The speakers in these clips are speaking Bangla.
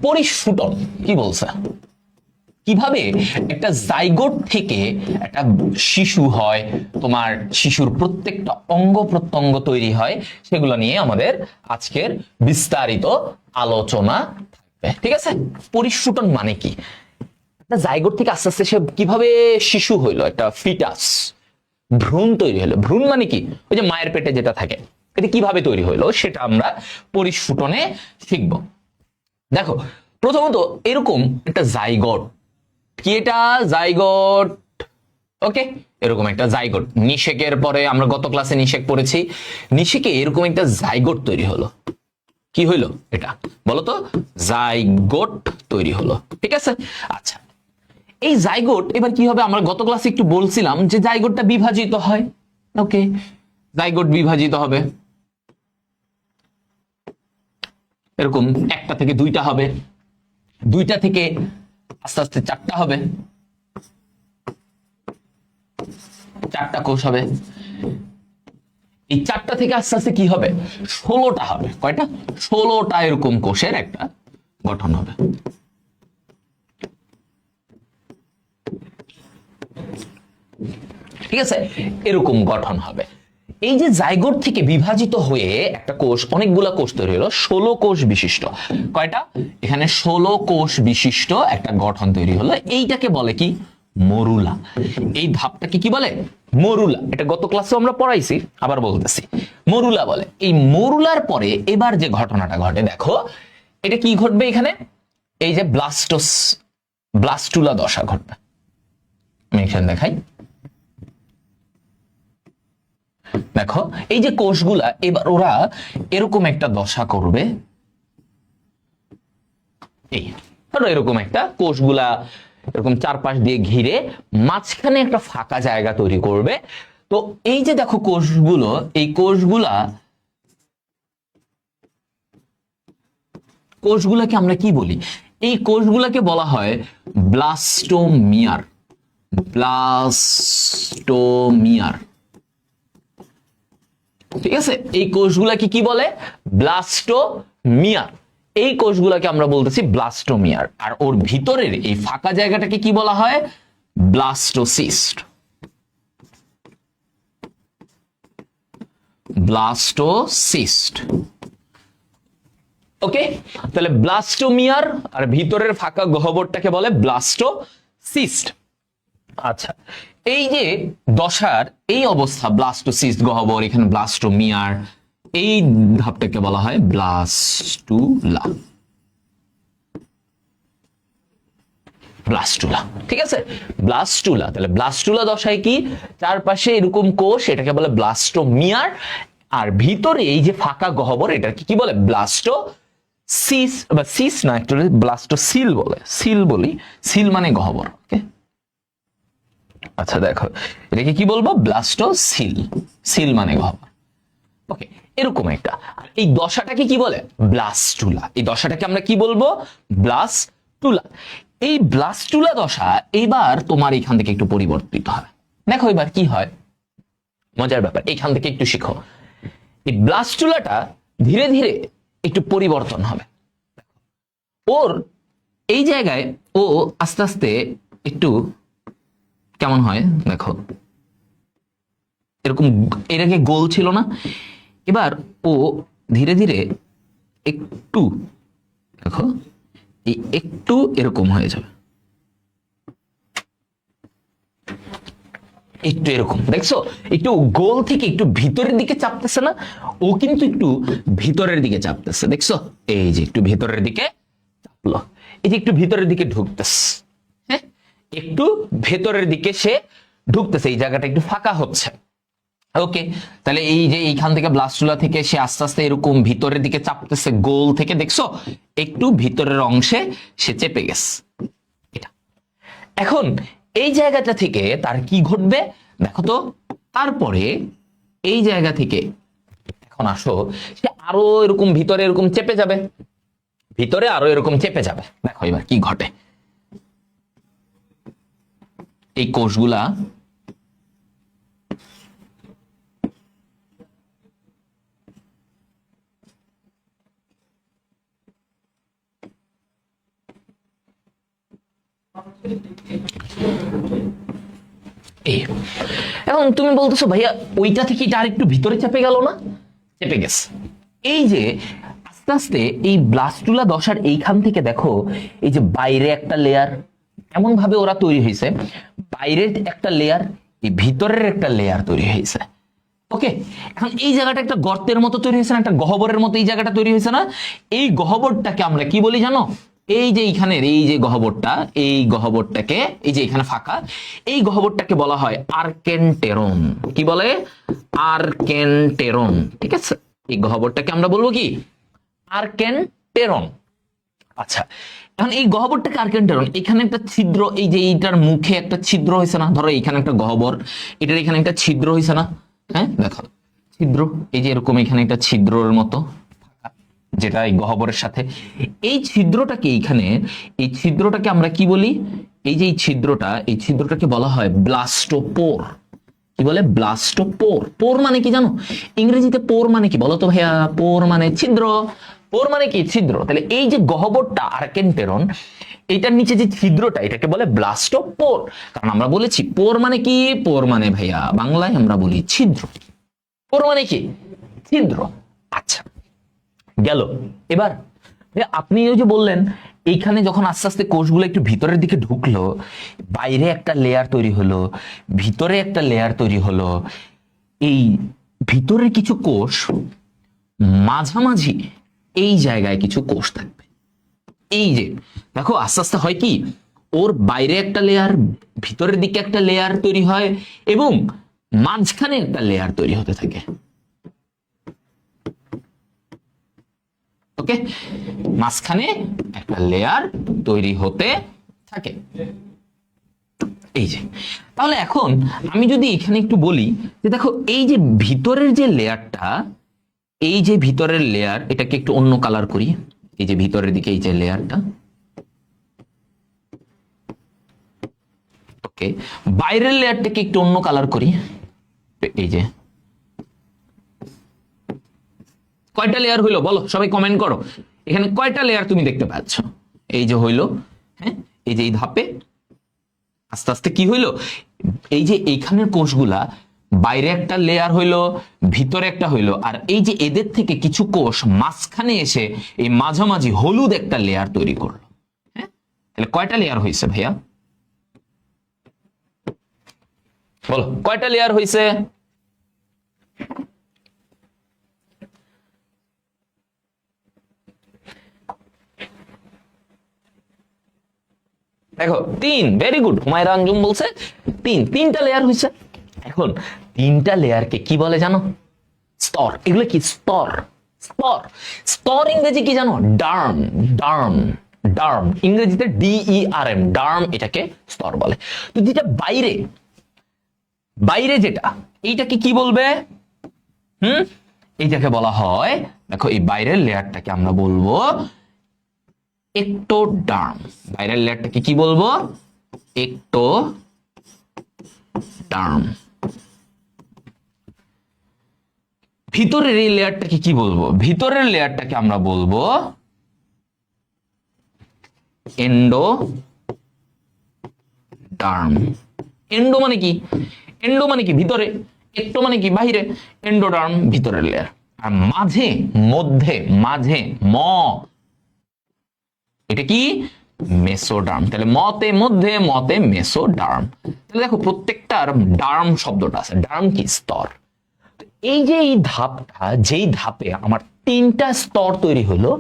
পরিস্ফুটন কি বলছে, কিভাবে একটা জাইগোট থেকে একটা শিশু হয়, তোমার শিশুর প্রত্যেকটা অঙ্গ প্রত্যঙ্গ তৈরি হয়, সেগুলো নিয়ে আমাদের আজকের বিস্তারিত আলোচনা থাকবে। ঠিক আছে, পরিস্ফুটন মানে কি, একটা জাইগোট থেকে আস্তে আস্তে সে কিভাবে শিশু হইলো, একটা ফিটাস, ভ্রূণ তৈরি হলো। ভ্রূণ মানে কি, ওই যে মায়ের পেটে যেটা থাকে, এটা কিভাবে তৈরি হইলো সেটা আমরা পরিস্ফুটনে শিখব। দেখো, প্রথমত এরকম একটা জাইগোট, কি এটা জাইগোট, ওকে, এরকম একটা জাইগোট, নিষেকের পরে আমরা গত ক্লাসে নিষেক পড়েছি, নিষেকে এরকম একটা জাইগোট তৈরি হলো। কি হইলো এটা বলতো, জাইগোট তৈরি হলো। ঠিক আছে, আচ্ছা, এই জাইগোট এবার কি হবে, আমরা গত ক্লাসে একটু বলছিলাম যে জাইগোটটা বিভাজিত হয়। ওকে, জাইগোট বিভাজিত হবে, এরকম একটা থেকে দুইটা হবে, দুইটা থেকে আস্তে আস্তে চারটা হবে, চারটা কোষ হবে, এই চারটা থেকে আস্তে আস্তে কি হবে, 16টা হবে। কয়টা? 16টা এরকম কোষের একটা গঠন হবে। ঠিক আছে, এরকম গঠন হবে। এই যে জাইগোট থেকে বিভাজিত হয়ে একটা কোষ, অনেকগুলা কোষ তৈরি হলো, 16 কোষ বিশিষ্ট। কয়টা? এখানে 16 কোষ বিশিষ্ট একটা গঠন তৈরি হলো। এইটাকে বলে কি, মরুলা। এই ধাপটাকে কি বলে, মরুলা। এটা গত ক্লাসে আমরা পড়াইছি, আবার বলতেছি, মরুলা বলে। এই মরুলার পরে এবার যে ঘটনাটা ঘটে, দেখো এটা কি ঘটবে এখানে, এই যে ব্লাস্টুলা দশা ঘটবে। আমি এখানে দেখাই, দেখো এই যে কোষগুলা এবার ওরা এরকম একটা দশা করবে, এই এরকম একটা কোষগুলা এরকম চারপাশ দিয়ে ঘিরে মাঝখানে একটা ফাঁকা জায়গা তৈরি করবে। তো এই যে দেখো কোষগুলো, এই কোষগুলাকে আমরা কি বলি, এই কোষগুলাকে বলা হয় ব্লাস্টোমিয়ার। ব্লাস্টোমিয়ার, ঠিক আছে, এই কোষগুলাকে কি বলে, ব্লাস্টোমিয়ার। এই কোষগুলাকে আমরা বলতেছি ব্লাস্টোমিয়ার। আর ওর ভিতরের এই ফাঁকা জায়গাটাকে কি বলা হয়, ব্লাস্টোসিস্ট। ব্লাস্টোসিস্ট, ওকে, তাহলে ব্লাস্টোমিয়ার আর ভিতরের ফাঁকা গহ্বরটাকে বলে ব্লাস্টোসিস্ট। আচ্ছা, এই যে দশার এই অবস্থা, ব্লাস্টোসিস্ট গহ্বর, এখানে ব্লাস্টোমিয়ার, এই ধাপটাকে বলা হয় ব্লাস্টুলা। ব্লাস্টুলা, ঠিক আছে, ব্লাস্টুলা। তাহলে ব্লাস্টুলা দশায় কি, চারপাশে এরকম কোষ, এটাকে বলে ব্লাস্টোমিয়ার, আর ভিতরে এই যে ফাঁকা গহ্বর, এটাকে কি বলে, ব্লাস্টোসিস, বা সিস না, অ্যাকচুয়ালি ব্লাস্টোসিল বলে, সিল বলি, সিল মানে গহ্বর। ওকে, আচ্ছা দেখো এটাকে কি বলবো, ব্লাস্টোসিল, সিল মানে গহ্বর। ওকে, এরকম একটা। আর এই দশাটাকে কি বলে, ব্লাস্টুলা। এই দশাটাকে আমরা কি বলবো, ব্লাস্টুলা। এই ব্লাস্টুলা দশা এবার তোমার এখান থেকে একটু পরিবর্তিত হয়। দেখো এবার কি হয়, মজার ব্যাপার, এখান থেকে একটু শিখো। এই ব্লাস্টুলাটা ধীরে ধীরে একটু পরিবর্তন হবে। ওর এই জায়গায় ও আস্তে আস্তে একটু কেমন হয়, দেখো এরকম, এর আগে গোল ছিল না, এবার ও ধীরে ধীরে একটু, দেখো এই একটু এরকম হয়ে যাবে, একটু এরকম, দেখছো একটু গোল থেকে একটু ভিতরের দিকে চাপতেছে না, ও কিন্তু একটু ভিতরের দিকে চাপতেছে, দেখছো এই যে একটু ভিতরের দিকে চাপলো, এই যে একটু ভিতরের দিকে ঢুকতেছে, হ্যাঁ একটু ভেতরের দিকে সে ঢুকতেছে, এই জায়গাটা একটু ফাঁকা হচ্ছে। ওকে, তাহলে এই যে এইখান থেকে ব্লাস্টুলা থেকে সে আস্তে আস্তে এরকম ভিতরের দিকে চাপতেছে, গোল থেকে দেখছো একটু ভিতরের অংশে সে চেপে গেছে। এটা এখন এই জায়গাটা থেকে তার কি ঘটবে, দেখো তো, তারপরে এই জায়গা থেকে এখন আসো, সে আরো এরকম ভিতরে এরকম চেপে যাবে, ভিতরে আরো এরকম চেপে যাবে। দেখো এবার কি ঘটে, এই কোষগুলা এই এখন তুমি বলতেছো ভাইয়া ওইটা থেকে এটা আরেকটু ভিতরে চেপে গেল না? চেপে গেছে। এই যে আস্তে আস্তে এই ব্লাস্টুলা দশার এইখান থেকে দেখো এই যে বাইরে একটা লেয়ার এমন ভাবে ওরা তৈরি হয়েছে, বাইরের একটা লেয়ার, এই ভিতরের একটা লেয়ার তৈরি হয়েছে। ওকে, এখন এই জায়গাটা একটা গর্তের মতো তৈরি হয়েছে না, একটা গহ্বরের মতো এই জায়গাটা তৈরি হয়েছে না? এই গহ্বরটাকে আমরা কি বলি জানো? এই যে এইখানের এই যে গহ্বরটা, এই গহ্বরটাকে, এই যে এখানে ফাঁকা, এই গহ্বরটাকে বলা হয় আর্কেন্টেরন। কি বলে? আর্কেন্টেরন। ঠিক আছে, এই গহ্বরটাকে আমরা বলবো কি? আর্কেন্টেরন। আচ্ছা, এখন এই গহ্বরটাকে আর্কেন্টেরন, এখানে একটা ছিদ্র, এই যে এইটার মুখে একটা ছিদ্র হয়েছে না? ধরো এইখানে একটা গহ্বর, এটার এখানে একটা ছিদ্র হয়েছে না? হ্যাঁ দেখো ছিদ্র, এই যে এরকম এখানে একটা ছিদ্রের মতো, যেটা এই গহ্বরের সাথে, এই ছিদ্রটাকে এইখানে, এই ছিদ্রটাকে আমরা কি বলি? এই যে এই ছিদ্রটাকে বলা হয় ব্লাস্টোপোর। কি বলে? ব্লাস্টোপোর। পোর মানে কি জানো? ইংরেজিতে পোর মানে কি বলো তো ভাইয়া? পোর মানে ছিদ্র। পোর মানে কি? ছিদ্র। তাহলে এই যে গহ্বরটা আর্কেন্টেরন, এটার নিচে যে ছিদ্রটা, এটাকে বলে ব্লাস্টোপোর। কারণ আমরা বলেছি পোর মানে কি? পোর মানে ভাইয়া বাংলায় আমরা বলি ছিদ্র। পোর মানে কি? ছিদ্র। আচ্ছা, গেল। এবার আপনি ওই যে বললেন এইখানে যখন আস্তে আস্তে কোষগুলো একটু ভিতরের দিকে ঢুকলো, বাইরে একটা লেয়ার তৈরি হলো, ভিতরে একটা লেয়ার তৈরি হলো, এই ভিতরের কিছু কোষ, মাঝামাঝি এই জায়গায় কিছু কোষ থাকবে। এই যে দেখো আস্তে আস্তে হয় কি, ওর বাইরে একটা লেয়ার, ভিতরের দিকে একটা লেয়ার তৈরি হয় এবং মাঝখানে একটা লেয়ার তৈরি হতে থাকে। ওকে, মাঝখানে একটা লেয়ার তৈরি হতে থাকে। এই যে তাহলে এখন আমি যদি এখানে একটু বলি যে দেখো এই যে ভিতরের যে লেয়ারটা, এই যে ভিতরের লেয়ার, এটাকে একটু অন্য কালার করি। এই যে ভিতরের দিকে এই যে লেয়ারটা, ওকে, বাইরের লেয়ারটাকে একটু অন্য কালার করি। এই যে কয়টা লেয়ার হইলো বলো, সবাই কমেন্ট করো। এখানে কয়টা লেয়ার তুমি দেখতে পাচ্ছ? এই যে হইলো, হ্যাঁ, এই যে এই ধাপে আস্তে আস্তে কি হইলো, এই যে এইখানের কোষগুলা বাইরে একটা লেয়ার হইলো, ভিতরে একটা হইলো, আর এই যে এদের থেকে কিছু কোষ মাঝখানে এসে এই মাঝামাঝি হলুদ একটা লেয়ার তৈরি করলো। হ্যাঁ, তাহলে কয়টা লেয়ার হয়েছে ভাইয়া? বলো কয়টা লেয়ার হয়েছে? দেখো 3। ভেরি গুড, হুমায়রা আঞ্জুম বলছে 3। 3টা লেয়ার হয়েছে। এখন 3টা লেয়ারকে কি বলে জানো? স্তর। এগুলো কি? স্তর। স্তর। স্তর ইংরেজি কি জানো? ডার্ম। ডার্ম। ডার্ম ইংরেজিতে DERM, ডার্ম, এটাকে স্তর বলে। তো যেটা বাইরে, বাইরে যেটা, এইটাকে কি বলবে? এইটাকে বলা হয়, দেখো এই বাইরের লেয়ারটাকে আমরা বলবো এক্টোডার্ম। বাইরের লেয়ারটাকে কি বলবো? এক্টোডার্ম। ভিতরের এই লেয়ারটাকে কি বলবো? ভিতরের লেয়ারটাকে আমরা বলবো এন্ডোডার্ম। এন্ডো মানে কি? এন্ডো মানে কি? ভিতরে। একটো মানে কি? বাইরে। এন্ডোডার্ম ভিতরের লেয়ার। আর মাঝে, মধ্যে, মাঝে এটা কি? মেসোডার্ম। তাহলে মতে মধ্যে, মতে মেসোডার্ম। তাহলে দেখো প্রত্যেকটার ডার্ম শব্দটা আছে। ডার্ম কি? স্তর। এই যে এই ধাপটা, যেই ধাপে আমার 3টা স্তর তৈরি হলো,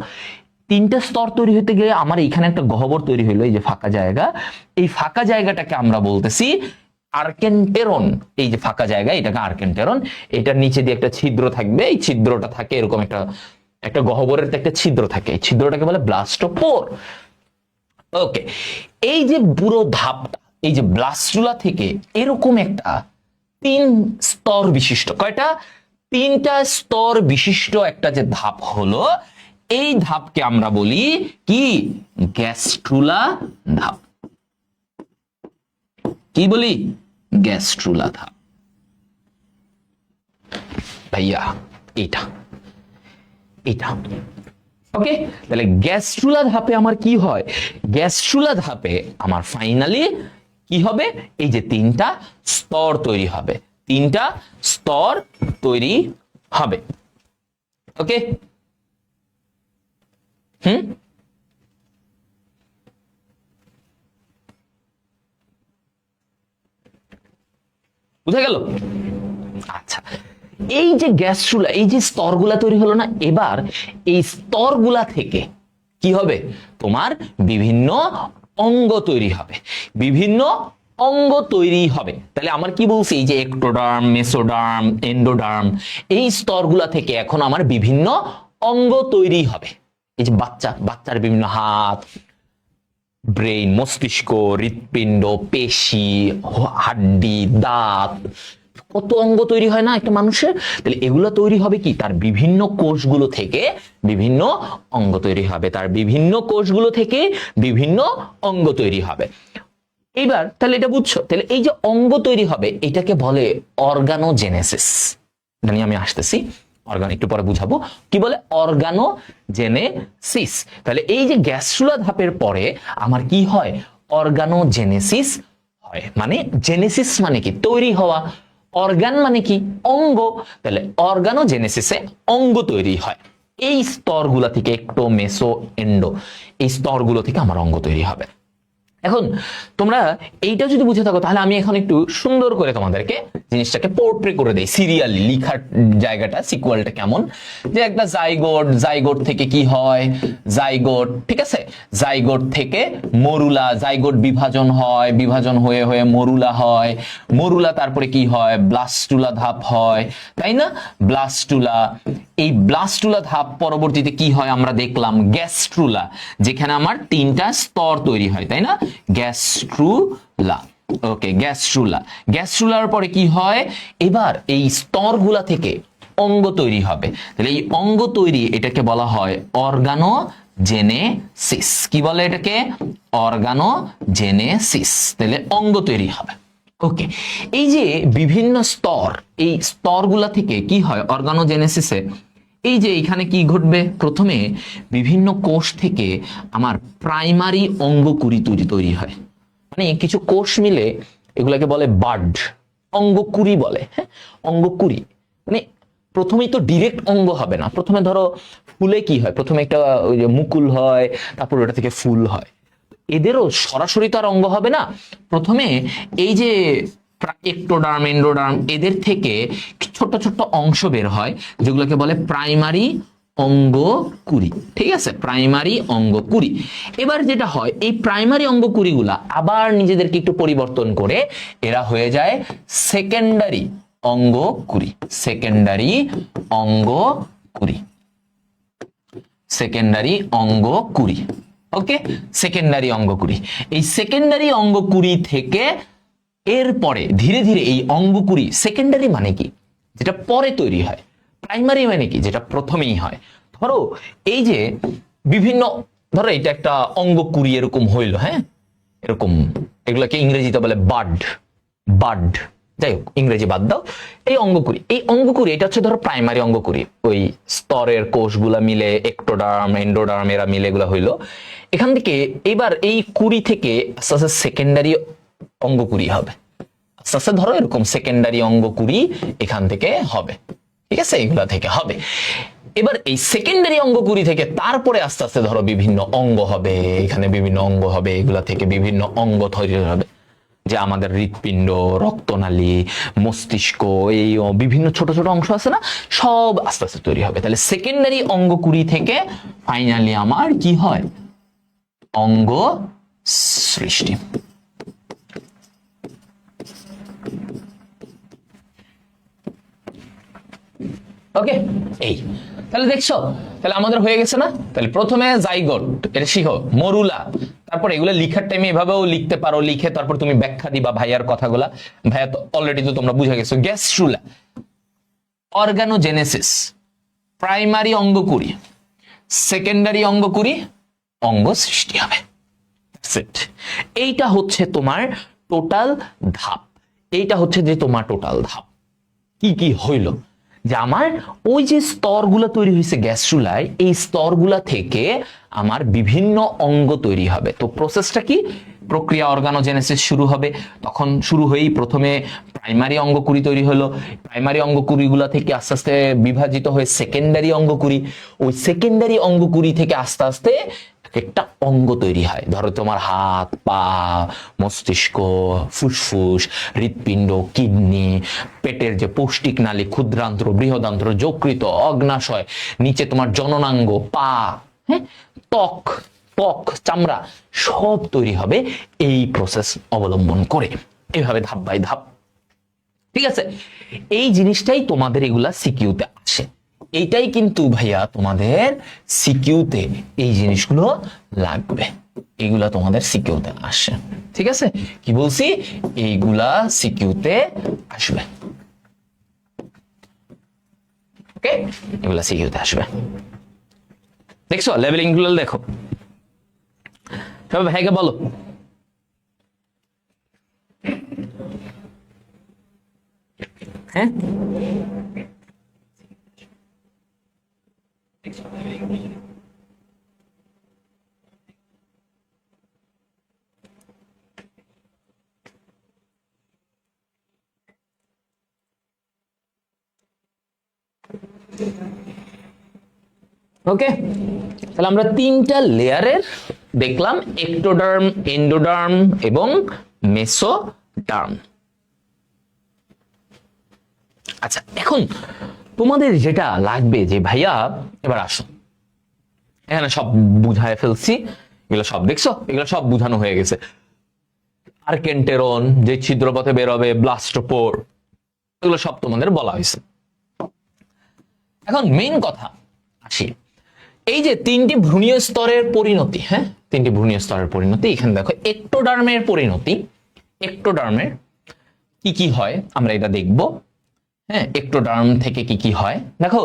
3টা স্তর তৈরি হতে গেলে আমার এখানে একটা গহ্বর তৈরি হলো, এই যে ফাঁকা জায়গা, এই ফাঁকা জায়গাটাকে আমরা বলতেছি আর্কেন্টেরন। এই যে ফাঁকা জায়গা, এটাকে আর্কেন্টেরন। এটার নিচে দিয়ে একটা ছিদ্র থাকবে, এই ছিদ্রটা থাকে এরকম একটা গহ্বরের একটা ছিদ্র থাকে, এই ছিদ্রটাকে বলে ব্লাস্টোপোর। ওকে, এই যে পুরো ধাপটা, এই যে ব্লাস্টুলা থেকে এরকম একটা 3 স্তর বিশিষ্ট, কয়টা? 3টা স্তর বিশিষ্ট একটা যে ধাপ হলো, এই ধাপকে আমরা বলি কি? গ্যাস্ট্রুলা ধাপ। কি বলি? গ্যাস্ট্রুলা ধাপ। ভাইয়া এইটা, এইটা ওকে, তাহলে গ্যাস্ট্রুলা ধাপে আমার কি হয়, গ্যাস্ট্রুলা ধাপে আমার ফাইনালি কি হবে, এই যে তিনটা স্তর তৈরি হবে, তিনটা স্তর তৈরি হবে। ওকে, বুঝা গেল? আচ্ছা, এই যে গ্যাস্ট্রুলা, এই যে স্তরগুলা তৈরি হলো না, এবার এই স্তরগুলা থেকে কি হবে, তোমার বিভিন্ন অঙ্গ তৈরি হবে, বিভিন্ন অঙ্গ তৈরি হবে। তাহলে আমার কি বলছি, এই যে এক্টোডার্ম, মেসোডার্ম, এন্ডোডার্ম, এই স্তরগুলা থেকে এখন আমার বিভিন্ন অঙ্গ তৈরি হবে। এই যে বাচ্চার বিভিন্ন হাত, ব্রেইন, মস্তিষ্ক, হৃৎপিণ্ড, পেশি, হাড্ডি, দাঁত, কত অঙ্গ তৈরি হয় না একটা মানুষের। তাহলে এগুলো তৈরি হবে কি, তার বিভিন্ন কোষগুলো থেকে বিভিন্ন অঙ্গ তৈরি হবে, তার বিভিন্ন কোষগুলো থেকে বিভিন্ন অঙ্গ তৈরি হবে। এবার তাহলে এটা বুঝছো, তাহলে এই যে অঙ্গ তৈরি হবে এটাকে বলে অর্গানোজেনেসিস। জানি আমি আসতেছি, অর্গান একটু পরে বুঝাবো কি বলে অর্গানোজেনেসিস। তাহলে এই যে গ্যাস্ট্রুলা ধাপের পরে আমার কি হয়, অর্গানোজেনেসিস হয়। মানে জেনেসিস মানে কি, তৈরি হওয়া, অর্গান মানে কি, অঙ্গ। তাহলে অর্গানোজেনেসিসে অঙ্গ তৈরি হয়। এই স্তরগুলা থেকে, একটো, মেসো, এন্ডো, এই স্তরগুলো থেকে আমার অঙ্গ তৈরি হবে। এখন তোমরা এইটা যদি বুঝে থাকো, তাহলে আমি এখন একটু সুন্দর করে তোমাদেরকে জিনিসটাকে পোর্ট্রে করে দেই, সিরিয়ালি লিখার জায়গাটা, সিকুয়েলটা কেমন। যে একটা জাইগোট থেকে কি হয়, জাইগোট, ঠিক আছে, জাইগোট থেকে মরুলা, জাইগোট বিভাজন হয়, বিভাজন হয়ে হয়ে মরুলা হয়, মরুলা তারপরে কি হয়, ব্লাস্টুলা ধাপ হয়, তাই না? ব্লাস্টুলা, এই ব্লাস্টুলা ধাপ পরবর্তীতে কি হয় আমরা দেখলাম, গ্যাস্ট্রুলা, যেখানে আমার তিনটা স্তর তৈরি হয়, তাই না? গ্যাস্ট্রুলা, ওকে, গ্যাস্ট্রুলা, গ্যাস্ট্রুলার পরে কি হয়, এবার এই স্তরগুলা থেকে অঙ্গ তৈরি হবে। তাহলে এই অঙ্গ তৈরি, এটাকে বলা হয় অর্গানোজেনেসিস। কি বলে এটাকে? অর্গানোজেনেসিস। তাহলে অঙ্গ তৈরি হবে। ওকে, এই যে বিভিন্ন স্তর, এই স্তরগুলা থেকে কি হয় অর্গানোজেনেসিসে, এই যে এখানে কি ঘটবে, প্রথমে বিভিন্ন কোষ থেকে আমার প্রাইমারি অঙ্গকুড়ি তৈরি হয়। মানে কিছু কোষ মিলে এগুলাকে বলে বাড, অঙ্গকুড়ি বলে। হ্যাঁ, অঙ্গকুড়ি মানে প্রথমেই তো ডিরেক্ট অঙ্গ হবে না। প্রথমে ধরো ফুলে কি হয়, প্রথমে একটা ওই যে মুকুল হয়, তারপর ওটা থেকে ফুল হয়। এদেরও সরাসরি তো আর অঙ্গ হবে না। প্রথমে এই যে এক্টোডার্ম, এন্ডোডার্ম, এদের থেকে ছোট ছোট অংশ বের হয়, যেগুলোকে বলে প্রাইমারি অঙ্গকুড়ি। ঠিক আছে, প্রাইমারি অঙ্গকুড়ি। এবার যেটা হয়, এই প্রাইমারি অঙ্গকুড়িগুলা আবার নিজেদেরকে একটু পরিবর্তন করে এরা হয়ে যায় সেকেন্ডারি অঙ্গকুড়ি। সেকেন্ডারি অঙ্গকুড়ি, সেকেন্ডারি অঙ্গকুড়ি। ওকে, সেকেন্ডারি অঙ্গকুড়ি। এই সেকেন্ডারি অঙ্গকুড়ি থেকে এরপরে ধীরে ধীরে এই অঙ্গকুড়ি, সেকেন্ডারি মানে কি, যেটা পরে তৈরি হয়, প্রাইমারি মানে কি, যেটা প্রথমেই হয়। ধরো এই যে বিভিন্ন, ধরো এটা একটা অঙ্গকুড়ি এরকম হইলো, হ্যাঁ, এরকম, এগুলোকে ইংরেজিতে বলে বাড, বাড, যাই হোক ইংরেজি বাদ দাও। এই অঙ্গকুড়ি, এই অঙ্গকুড়ি এটা হচ্ছে ধরো প্রাইমারি অঙ্গকুড়ি, ওই স্তরের কোষগুলা মিলে এক্টোডার্ম, এন্ডোডার্ম এরা মিলে এগুলা হইলো। এখান থেকে এবার এই কুড়ি থেকে আস্তে আস্তে সেকেন্ডারি অঙ্গকুড়ি হবে, আস্তে আস্তে ধরো এরকম সেকেন্ডারি অঙ্গকুড়ি এখান থেকে হবে। ঠিক আছে, এগুলা থেকে হবে। এবার এই সেকেন্ডারি অঙ্গকুড়ি থেকে তারপরে আস্তে আস্তে ধরো বিভিন্ন অঙ্গ হবে, এখানে বিভিন্ন অঙ্গ হবে, এগুলা থেকে বিভিন্ন অঙ্গ তৈরি হবে, যে আমাদের হৃৎপিণ্ড, রক্তনালী, মস্তিষ্ক, এই বিভিন্ন ছোট ছোট অংশ আছে না, সব আস্তে আস্তে তৈরি হবে। তাহলে সেকেন্ডারি অঙ্গকুড়ি থেকে ফাইনালি আমার কি হয়, অঙ্গ সৃষ্টি। ওকে, এই তাহলে দেখছো, তাহলে আমাদের হয়ে গেছে না? তাহলে প্রথমে জাইগোট, এটা শিখো, মরুলা, তারপর এগুলো লিখার টাইমে এভাবেও লিখতে পারো, লিখে তারপর তুমি ব্যাখ্যা দিবা ভাইয়ার কথাগুলা। ভাইয়া তো অলরেডি তো তোমরা বুঝে গেছো। গ্যাস্ট্রুলা, অর্গানোজেনেসিস, প্রাইমারি অঙ্গকুড়ি, সেকেন্ডারি অঙ্গকুড়ি, অঙ্গ সৃষ্টি হবে। এইটা হচ্ছে তোমার টোটাল ধাপ। এইটা হচ্ছে যে তোমার টোটাল ধাপ কি কি হইল। যে আমার ওই যে স্তরগুলো তৈরি হয়েছে গ্যাস চুলায়, এই স্তরগুলা থেকে আমার বিভিন্ন অঙ্গ তৈরি হবে। তো প্রসেসটা কি? প্রক্রিয়া অর্গানোজেনেসিস শুরু হবে। তখন শুরু হয়েই প্রথমে প্রাইমারি অঙ্গকুড়ি তৈরি হলো, প্রাইমারি অঙ্গকুড়িগুলা থেকে আস্তে আস্তে বিভাজিত হয়ে সেকেন্ডারি অঙ্গকুড়ি, ওই সেকেন্ডারি অঙ্গকুড়ি থেকে আস্তে আস্তে একটা অঙ্গ তৈরি হয়। ধরো তোমার হাত, পা, মস্তিষ্ক, ফুসফুস, হৃৎপিণ্ড, কিডনি, পেটের যে পৌষ্টিক নালী, ক্ষুদ্রান্ত্র, বৃহদান্ত্র, যকৃত, অগ্নাশয়, নিচে তোমার জননাঙ্গ, পা, হ্যাঁ, ত্বক, ত্বক, চামড়া, সব তৈরি হবে এই প্রসেস অবলম্বন করে, এইভাবে ধাপ বাই ধাপ। ঠিক আছে, এই জিনিসটাই তোমাদের এগুলা সিকিউতে আসে। এইটাই কিন্তু ভাইয়া তোমাদের সিকিউতে এই জিনিসগুলো লাগবে, এইগুলা তোমাদের সিকিউতে আসে। ঠিক আছে, কি বলছি? এইগুলা সিকিউতে আসবে। ওকে, এগুলা সিকিউতে আসবে। দেখছো লেভেলিং গুলো দেখো। সব ভাইকে বলো। হ্যাঁ, ওকে, তাহলে আমরা তিনটা লেয়ারের দেখলাম, একটোডার্ম, এন্ডোডার্ম এবং মেসোডার্ম। আচ্ছা, এখন তোমাদের যেটা লাগবে যে ভাইয়া, এবার আসো, এখানে সব বুঝায় ফেলছি, এগুলো সব দেখছো, এগুলো সব বুঝানো হয়ে গেছে। আর্কেন্টেরন যে ছিদ্রপথে বেরোবে, ব্লাস্টোপোর, এগুলো সব তোমাদের বলা হয়েছে। এখন মেইন কথা আসি, এই যে তিনটি ভ্রূণীয় স্তরের পরিণতি, হ্যাঁ, তিনটি ভ্রূণীয় স্তরের পরিণতি। এখানে দেখো একটোডার্মের পরিণতি, একটোডার্মের কি কি হয় আমরা এটা দেখব। হ্যাঁ, একটোডার্ম থেকে কি কি হয় দেখো।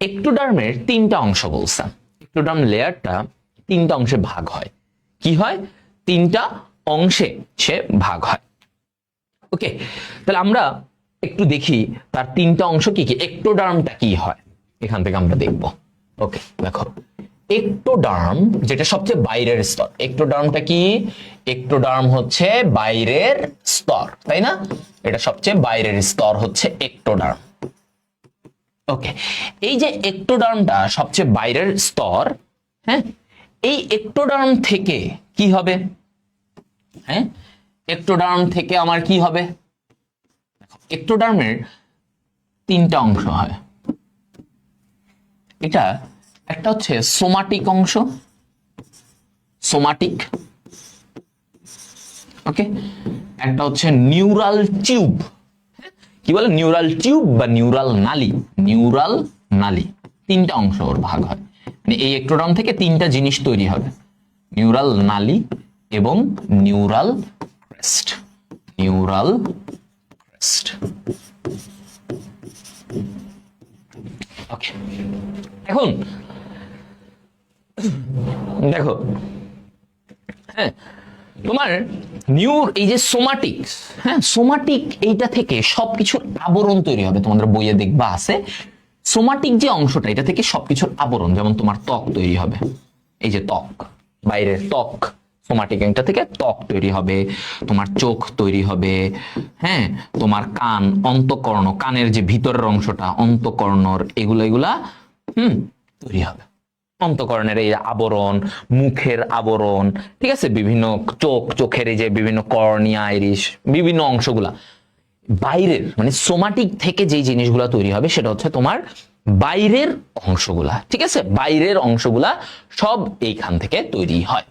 একটোডার্মের তিনটা অংশ বলছে, একটোডার্ম লেয়ারটা তিনটা অংশে ভাগ হয়। কি হয়? তিনটা অংশে সে ভাগ হয়। ওকে, তাহলে আমরা একটু দেখি তার তিনটা অংশ কি কি, একটোডার্মটা কি হয় এখান থেকে আমরা দেখব। ওকে, দেখো একটোডার্ম যেটা সবচেয়ে বাইরের স্তর, একটোডার্মটা কি? একটোডার্ম হচ্ছে বাইরের স্তর, তাই না? এটা সবচেয়ে বাইরের স্তর হচ্ছে একটোডার্ম। ওকে, এই যে একটোডার্মটা সবচেয়ে বাইরের স্তর, হ্যাঁ, এই একটোডার্ম থেকে কি হবে? হ্যাঁ, একটোডার্ম থেকে আমার কি হবে? একটোডার্মের তিনটা অংশ হয়। এটা একটা হচ্ছে সোমাটিক অংশ, সোমাটিক, ওকে, একটা হচ্ছে নিউরাল টিউব, কি বলে? নিউরাল টিউব বা নিউরাল নালী, নিউরাল নালী, তিনটা অংশ ওর ভাগ হয়। মানে এই একটোডার্ম থেকে তিনটা জিনিস তৈরি হবে, নিউরাল নালী এবং নিউরাল ক্রেস্ট, নিউরাল ক্রেস্ট। ওকে, এখন দেখো, হ্যাঁ, তোমার এই যে সোমাটিক, হ্যাঁ, সোমাটিক এইটা থেকে সবকিছুর আবরণ তৈরি হবে। তোমাদের বইয়ে দেখবা আছে সোমাটিক যে অংশটা, এটা থেকে সবকিছুর আবরণ, যেমন তোমার ত্বক তৈরি হবে, এই যে ত্বক, বাইরের ত্বক, সোমাটিক এটা থেকে ত্বক তৈরি হবে, তোমার চোখ তৈরি হবে, হ্যাঁ, তোমার কান, অন্তঃকর্ণ, কানের যে ভিতরের অংশটা অন্তঃকর্ণর, এগুলা তৈরি হবে। অন্তঃকরণের এই আবরণ, মুখের আবরণ, ঠিক আছে, বিভিন্ন চোখের এই যে বিভিন্ন কর্নিয়া, আইরিশ, বিভিন্ন অংশগুলা বাইরের, মানে সোমাটিক থেকে যে জিনিসগুলা তৈরি হবে সেটা হচ্ছে তোমার বাইরের অংশগুলা। ঠিক আছে, বাইরের অংশগুলা সব এইখান থেকে তৈরি হয়।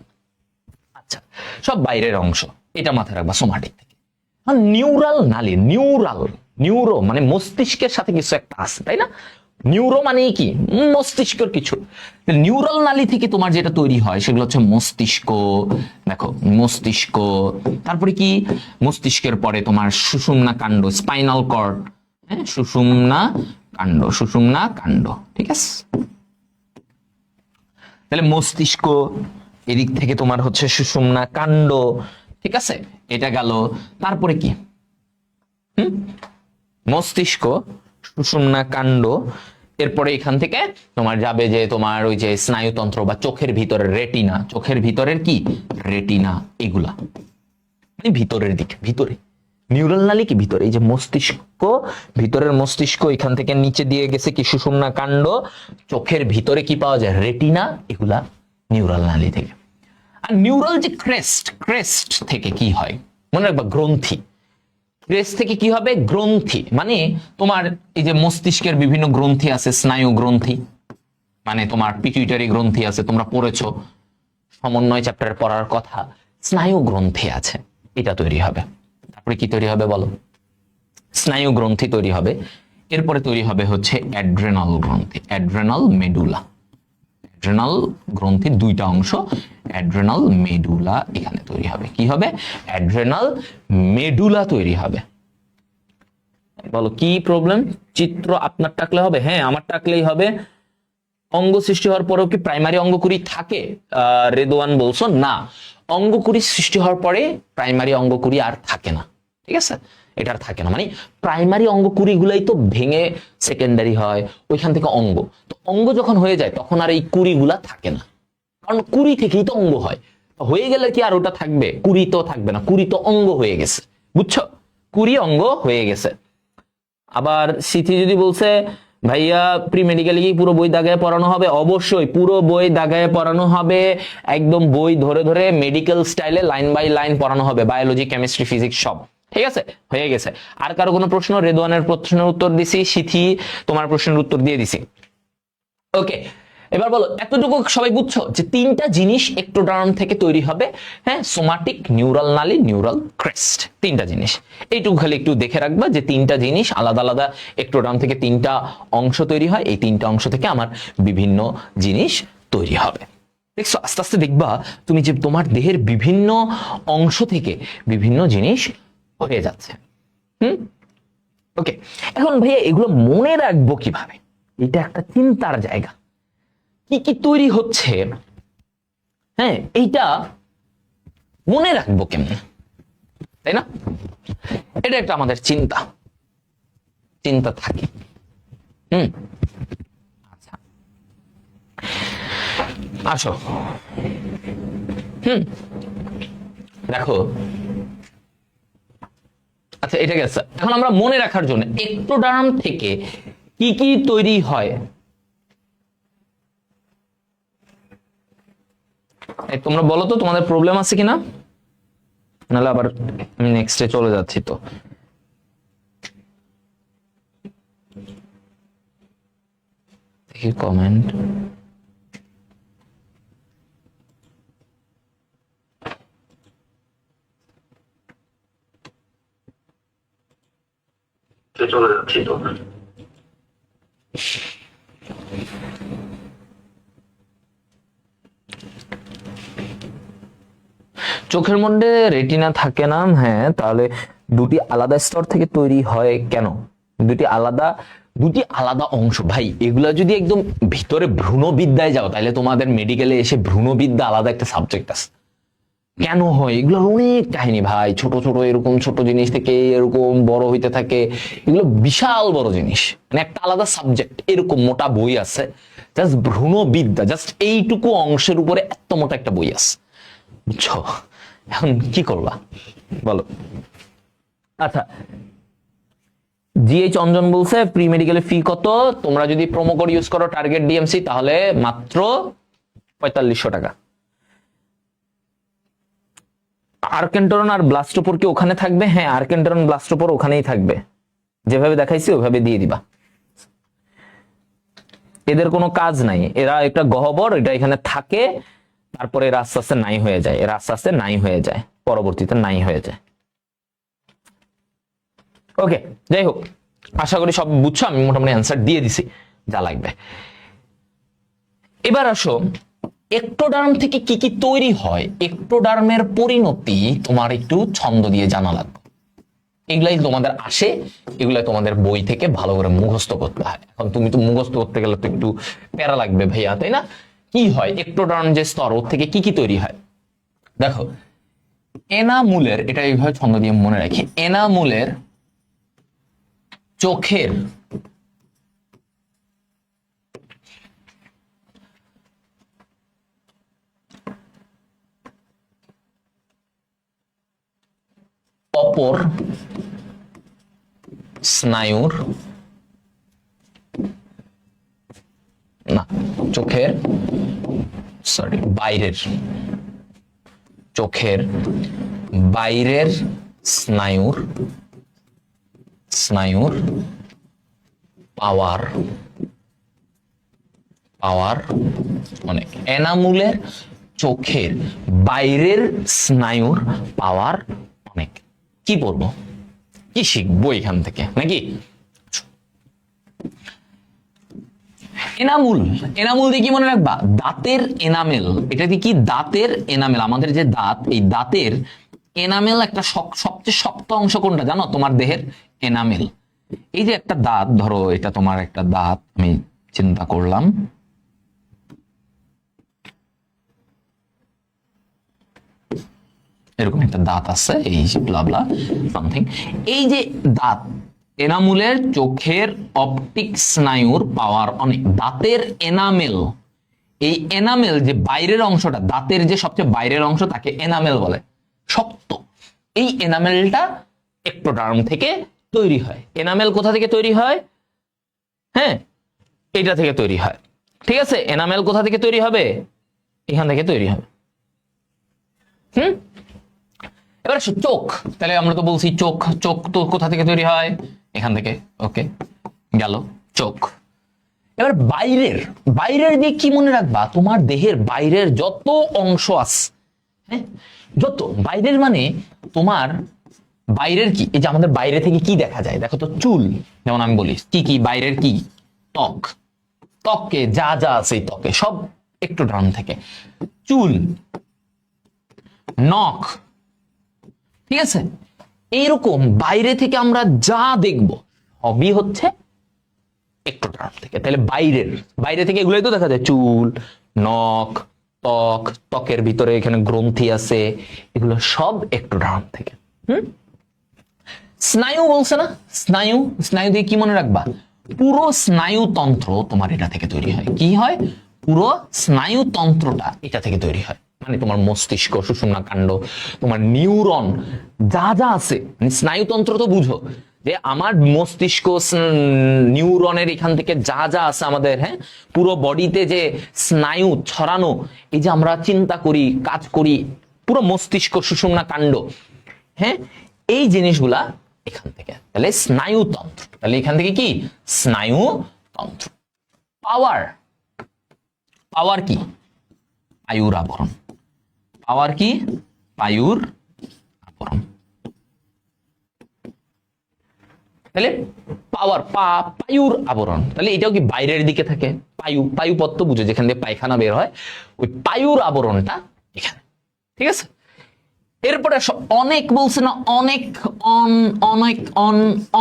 আচ্ছা, সব বাইরের অংশ, এটা মাথায় রাখবা, সোমাটিক থেকে। নিউরাল নালী, নিউরো মানে মস্তিষ্কের সাথে কিছু একটা আছে, তাই না? নিউরো মানে কি? মস্তিষ্কের কিছু। নিউরাল নালী থেকে তোমার যেটা তৈরি হয় সেগুলো হচ্ছে মস্তিষ্ক, দেখো মস্তিষ্ক, তারপরে কি মস্তিষ্কের পরে তোমার সুষুম্না কাণ্ড, স্পাইনাল কর্ড, হ্যাঁ, সুষুম্না কাণ্ড, সুষুম্না কাণ্ড, ঠিক আছে। তাহলে মস্তিষ্ক, এদিক থেকে তোমার হচ্ছে সুষুম্না কাণ্ড, ঠিক আছে, এটা গেল। তারপরে কি? মস্তিষ্ক, সুষুম্না কাণ্ড, এরপরে এখান থেকে তোমার যাবে যে তোমার ওই যে স্নায়ুতন্ত্র বা চোখের ভিতরের রেটিনা, চোখের ভিতরের কি রেটিনা, এগুলা মানে ভিতরের দিকে, ভিতরে নিউরাল নালী কি ভিতরে, এই যে মস্তিষ্ক, ভিতরের মস্তিষ্ক, এখান থেকে নিচে দিয়ে গেছে কি সুষুম্না কাণ্ড, চোখের ভিতরে কি পাওয়া যায় রেটিনা, এগুলা নিউরাল নালী থেকে। আর নিউরাল যে ক্রেস্ট, ক্রেস্ট থেকে কি হয় মনে রাখবা গ্রন্থি, ক্রেস্ট থেকে কি হবে গ্রন্থি, মানে তোমার এই যে মস্তিষ্কের বিভিন্ন গ্রন্থি আছে, স্নায়ু গ্রন্থি, মানে তোমার পিটুইটারি গ্রন্থি আছে, তোমরা পড়েছো সমন্বয় চ্যাপ্টারে পড়ার কথা, স্নায়ু গ্রন্থি আছে, এটা তৈরি হবে। তারপরে কি তৈরি হবে বলো, স্নায়ু গ্রন্থি তৈরি হবে, এরপরে তৈরি হবে হচ্ছে অ্যাড্রেনাল গ্রন্থি, অ্যাড্রেনাল মেডুলা, অ্যাড্রেনাল গ্রন্থির দুইটা অংশ, অ্যাড্রেনাল মেডুলা এখানে তৈরি হবে, কি হবে অ্যাড্রেনাল মেডুলা তৈরি হবে। বলো কি প্রবলেম, চিত্র আপনার টাকলে হবে? হ্যাঁ আমার টাকলেই হবে। অঙ্গ সৃষ্টি হওয়ার পরেও কি প্রাইমারি অঙ্গকুড়ি থাকে? রেদওয়ান বলছো না, অঙ্গকুড়ি সৃষ্টি হওয়ার পরে প্রাইমারি অঙ্গকুড়ি আর থাকে না, ঠিক আছে, এটা আর থাকে না, মানে প্রাইমারি অঙ্গকুড়ি গুলাই তো ভেঙে সেকেন্ডারি হয়, ওইখান থেকে অঙ্গ, তো অঙ্গ যখন হয়ে যায় তখন আর এই কুড়িগুলা থাকে না, কারণ কুড়ি থেকেই তো অঙ্গ হয়, হয়ে গেলে কি আর ওটা থাকবে? কুড়ি তো থাকবে না, কুড়ি তো অঙ্গ হয়ে গেছে, বুঝছো, কুড়ি অঙ্গ হয়ে গেছে। আবার সিথি যদি বলছে ভাইয়া প্রি মেডিকেলে কি পুরো বই দাগায় পড়ানো হবে? অবশ্যই পুরো বই দাগায় পড়ানো হবে, একদম বই ধরে ধরে মেডিকেল স্টাইলে লাইন বাই লাইন পড়ানো হবে, বায়োলজি কেমিস্ট্রি ফিজিক্স সব, ঠিক আছে, হয়ে গেছে। আর কারো কোনো প্রশ্ন? রেদওয়ানের প্রশ্নের উত্তর দিছি, সিথি তোমার প্রশ্নের উত্তর দিয়ে দিছি, ওকে। এবার বলো এতটুকু সবাই বুঝছো যে তিনটা জিনিস একটোডার্ম থেকে তৈরি হবে, হ্যাঁ, সোমাটিক, নিউরাল নালী, নিউরাল ক্রেস্ট, তিনটা জিনিস, এইটুকু খালি একটু দেখে রাখবা যে তিনটা জিনিস আলাদা আলাদা, একটোডার্ম থেকে তিনটা অংশ তৈরি হয়, এই তিনটা অংশ থেকে আমার বিভিন্ন জিনিস তৈরি হবে। দেখছো আস্তে আস্তে দেখবা তুমি যে তোমার দেহের বিভিন্ন অংশ থেকে বিভিন্ন জিনিস হয়ে যাচ্ছে। ওকে, এখন ভাইয়া এগুলো মনে রাখবো কিভাবে? এটা একটা চিন্তার জায়গা, কি কি তৈরি হচ্ছে, হ্যাঁ এইটা মনে রাখবো কেমন, তাই না? এটা একটা আমাদের চিন্তা, চিন্তা থাকে। আচ্ছা আসো, দেখো, আচ্ছা এটা গেছে, এখন আমরা মনে রাখার জন্য একটোডার্ম থেকে কি কি তৈরি হয়, তোমরা বলো তো তোমাদের প্রবলেম আছে কিনা, নাহলে আবার আমি নেক্সটে চলে যাচ্ছি। তো দেখি কমেন্ট, চলে যাচ্ছি। তো চোখের মধ্যে রেটিনা থাকে না, হ্যাঁ, তাহলে দুটি আলাদা স্তর থেকে তৈরি হয় কেন? দুটি আলাদা অংশ, ভাই এগুলা যদি একদম ভিতরে ভ্রূণবিদ্যায় যাও তাহলে তোমাদের মেডিকেলে এসে ভ্রূণবিদ্যা আলাদা একটা সাবজেক্ট আছে। কেন হয় এগুলোর অনেক কাহিনী ভাই, ছোট ছোট এরকম ছোট জিনিস থেকে এরকম বড় হইতে থাকে, এগুলো বিশাল বড় জিনিস, মানে একটা আলাদা সাবজেক্ট, এরকম মোটা বই আছে জাস্ট ভ্রূণবিদ্যা, জাস্ট এইটুকু অংশের উপরে এত মোটা একটা বই আছে, বুঝছো? এখন কি করবা বলো? আচ্ছা, জিএইচ অঞ্জন বলছে প্রি মেডিকেলের ফি কত? তোমরা যদি প্রোমো কোড ইউজ করো টার্গেট ডিএমসি তাহলে মাত্র 4500 টাকা। আর্কেন্টরন আর ব্লাস্টোপোর কি ওখানে থাকবে? হ্যাঁ, আর্কেন্টরন ব্লাস্টোপোর ওখানেই থাকবে, যেভাবে দেখাইছি ওইভাবে দিয়ে দিবা, এদের কোনো কাজ নাই, এরা একটা গহ্বর, এটা এখানে থাকে, তারপরে এরা আস্তে আস্তে নাই হয়ে যায়, এরা আস্তে আস্তে নাই হয়ে যায়, পরবর্তীতে নাই হয়ে যায়। ওকে, যাই হোক, আশা করি সব বুঝছো, আমি মোটামুটি অ্যান্সার দিয়ে দিছি যা লাগবে। এবার আসো একটোডার্ম থেকে কি কি তৈরি হয়, একটোডার্মের পরিণতি তোমার একটু ছন্দ দিয়ে জানা লাগবে, এগুলাই তোমাদের আসে, এগুলাই তোমাদের বই থেকে ভালো করে মুখস্থ করতে হয়। এখন তুমি তো মুখস্থ করতে গেলে তো একটু প্যারা লাগবে ভাইয়া, তাই না? কি হয় একটোডার্ম যে স্তর, ওর থেকে কি কি তৈরি হয়? দেখো এনামুলের, এটা এইভাবে ছন্দ দিয়ে মনে রাখি, এনামুলের চোখের অপর স্নায়ুর, না চোখের, সরি বাইরের, চোখের বাইরের স্নায়ুর পাওয়ার অনেক। এনামুলের চোখের বাইরের স্নায়ুর পাওয়ার অনেক। কি বলবো, কি শিখবো এখান থেকে নাকি? এনামুল, এনামুল দিয়ে কি মনে রাখবা? দাঁতের এনামেল। এটা দিয়ে কি? দাঁতের এনামেল। আমাদের যে দাঁত, এই দাঁতের এনামেল একটা সবচেয়ে শক্ত অংশ কোনটা জানো? তোমার দেহের এনামেল। এই যে একটা দাঁত, ধরো এটা তোমার একটা দাঁত, আমি চিন্তা করলাম, এরকম একটা দাঁত আছে, এই যে ব্লা সামথিং। এই যে দাঁত, এনামুলের চোখের অপটিক স্নায়ুর পাওয়ার অনেক। দাঁতের এনামেল, এই এনামেল যে বাইরের অংশটা, দাঁতের যে সবচেয়ে বাইরের অংশ, তাকে এনামেল বলে, শক্ত। এই এনামেলটা এক্টোডার্ম থেকে তৈরি হয়। এনামেল কোথা থেকে তৈরি হয়? হ্যাঁ, এটা থেকে তৈরি হয়। ঠিক আছে, এনামেল কোথা থেকে তৈরি হবে? এখান থেকে তৈরি হবে। এবার চোখ, তাহলে আমরা তো বলছি চোখ, চোখ তো কোথা থেকে তৈরি হয়? এখান থেকে। ওকে, গেল চোখ। এবার বাইরের, বাইরের দিয়ে কি মনে রাখবা? তোমার দেহের বাইরের যত অংশ আছে, হ্যাঁ, যত বাইরের, মানে তোমার বাইরের কি, এই যে আমাদের বাইরে থেকে কি দেখা যায়? দেখো তো, চুল, যেমন আমি বলি কি কি বাইরের কি, ত্বক, ত্বকে যা যা আছে ত্বকে সব এক্টোডার্ম থেকে। চুল, নখ, ঠিক আছে, এইরকম বাইরে থেকে আমরা যা দেখব সবই হচ্ছে এক্টোডার্ম থেকে। তাহলে বাইরের, বাইরে থেকে এগুলোই তো দেখা যায়, চুল, নখ, ত্বক, ত্বকের ভিতরে এখানে গ্রন্থি আছে, এগুলো সব এক্টোডার্ম থেকে। স্নায়ু বলছে না? স্নায়ু, স্নায়ু দিয়ে কি মনে রাখবা? পুরো স্নায়ুতন্ত্র তোমার এটা থেকে তৈরি হয়। কি হয়? পুরো স্নায়ুতন্ত্রটা এটা থেকে তৈরি হয়। মানে তোমার মস্তিষ্ক, সুষুম্না কাণ্ড, তোমার নিউরন, যা যা আছে, মানে স্নায়ুতন্ত্র তো বুঝো, যে আমার মস্তিষ্ক, নিউরনের এখান থেকে যা যা আছে আমাদের, হ্যাঁ, পুরো বডিতে যে স্নায়ু ছড়ানো, এই যে আমরা চিন্তা করি, কাজ করি, পুরো মস্তিষ্ক, সুষুম্না কাণ্ড, হ্যাঁ, এই জিনিসগুলা এখান থেকে। তাহলে স্নায়ুতন্ত্র, তাহলে এখান থেকে কি? স্নায়ুতন্ত্র। পাওয়ার, পাওয়ার কি? পায়ুর আবরণ। পাওয়ার কি? পায়ুর আবরণ। তাহলে পাওয়ার, পায়ুর আবরণ, তাহলে এটাও কি বাইরের দিকে থাকে? পায়ু, পায়ুপথ তো বুঝো, যেখান দিয়ে পায়খানা বের হয়, ওই পায়ুর আবরণটা এখানে। ঠিক আছে, এরপরে অনেক বলছে না? অনেক, অনেক,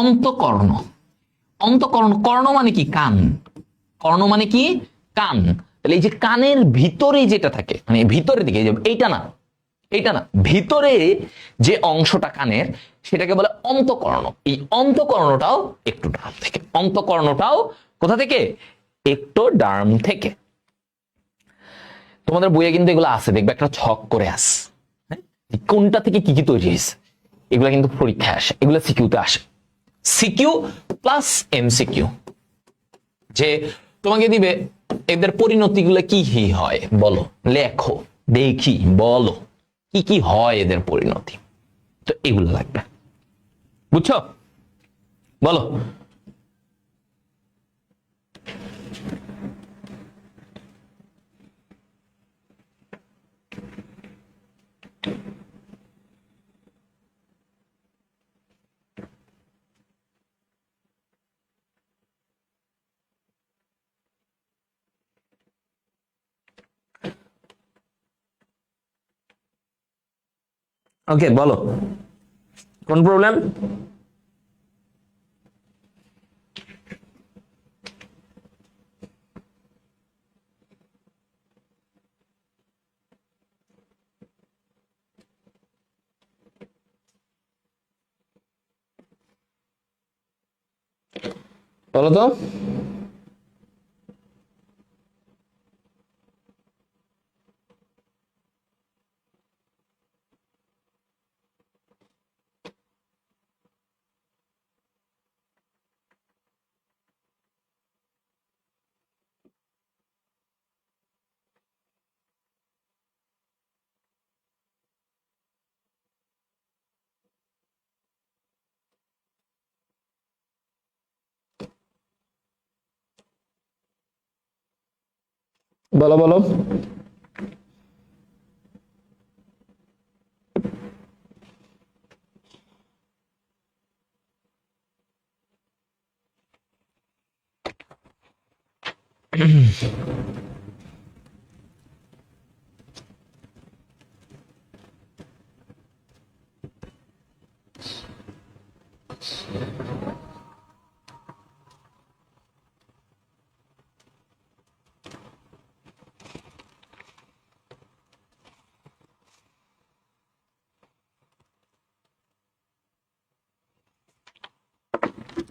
অন্তকর্ণ। অন্তকর্ণ, কর্ণ মানে কি? কান। কর্ণ মানে কি? কান। তাহলে এই যে কানের ভিতরে যেটা থাকে, মানে ভিতরের দিকে, এইটা না, এইটা না, ভিতরে যে অংশটা কানের, সেটাকে বলে অন্তকর্ণ। এই অন্তকর্ণটাও এক্টোডার্ম থেকে। অন্তকর্ণটাও কোথা থেকে? এক্টোডার্ম থেকে। তোমাদের বইয়ে কিন্তু এগুলো আছে, দেখবে একটা ছক করে আস, কোনটা থেকে কি কি তৈরি হয়েছে, এগুলো কিন্তু পরীক্ষায় আসে, এগুলো সিকিউতে আসে। সিকিউ প্লাস এমসিকিউ, যে তোমাকে দিবে এদের পরিণতিগুলো কি কি হয় বলো, লেখো, দেখি, বলো কি কি হয় এদের পরিণতি। তো এগুলো লাগবে, বুঝছো? বলো। ওকে, বলো কোন প্রবলেম? বলো তো। বলো বলো।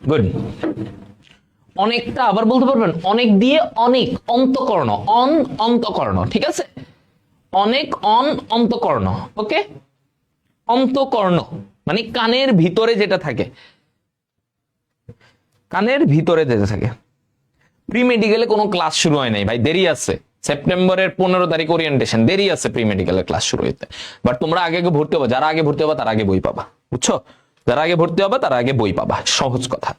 গুড। অনেকটা আবার বলতে পারবেন, অনেক দিয়ে অনেক, অন্তকর্ণ, অন্তকর্ণ, ঠিক আছে, অনেক অন্তকর্ণ, ওকে। অন্তকর্ণ মানে কানের ভিতরে যেটা থাকে, কানের ভিতরে যেটা থাকে। প্রি মেডিকেলে কোনো ক্লাস শুরু হয় নাই ভাই, দেরি আছে। সেপ্টেম্বরের 15 তারিখ ওরিয়েন্টেশন, দেরি আছে প্রি মেডিকেলের ক্লাস শুরু হইতে। বাট তোমরা আগে আগে ভর্তি হবে, যারা আগে ভর্তি হবে তারা আগে বই পাবা, বুঝছো? যারা আগে ভর্তি হবে তারা আগে বই পাবা, সহজ কথা।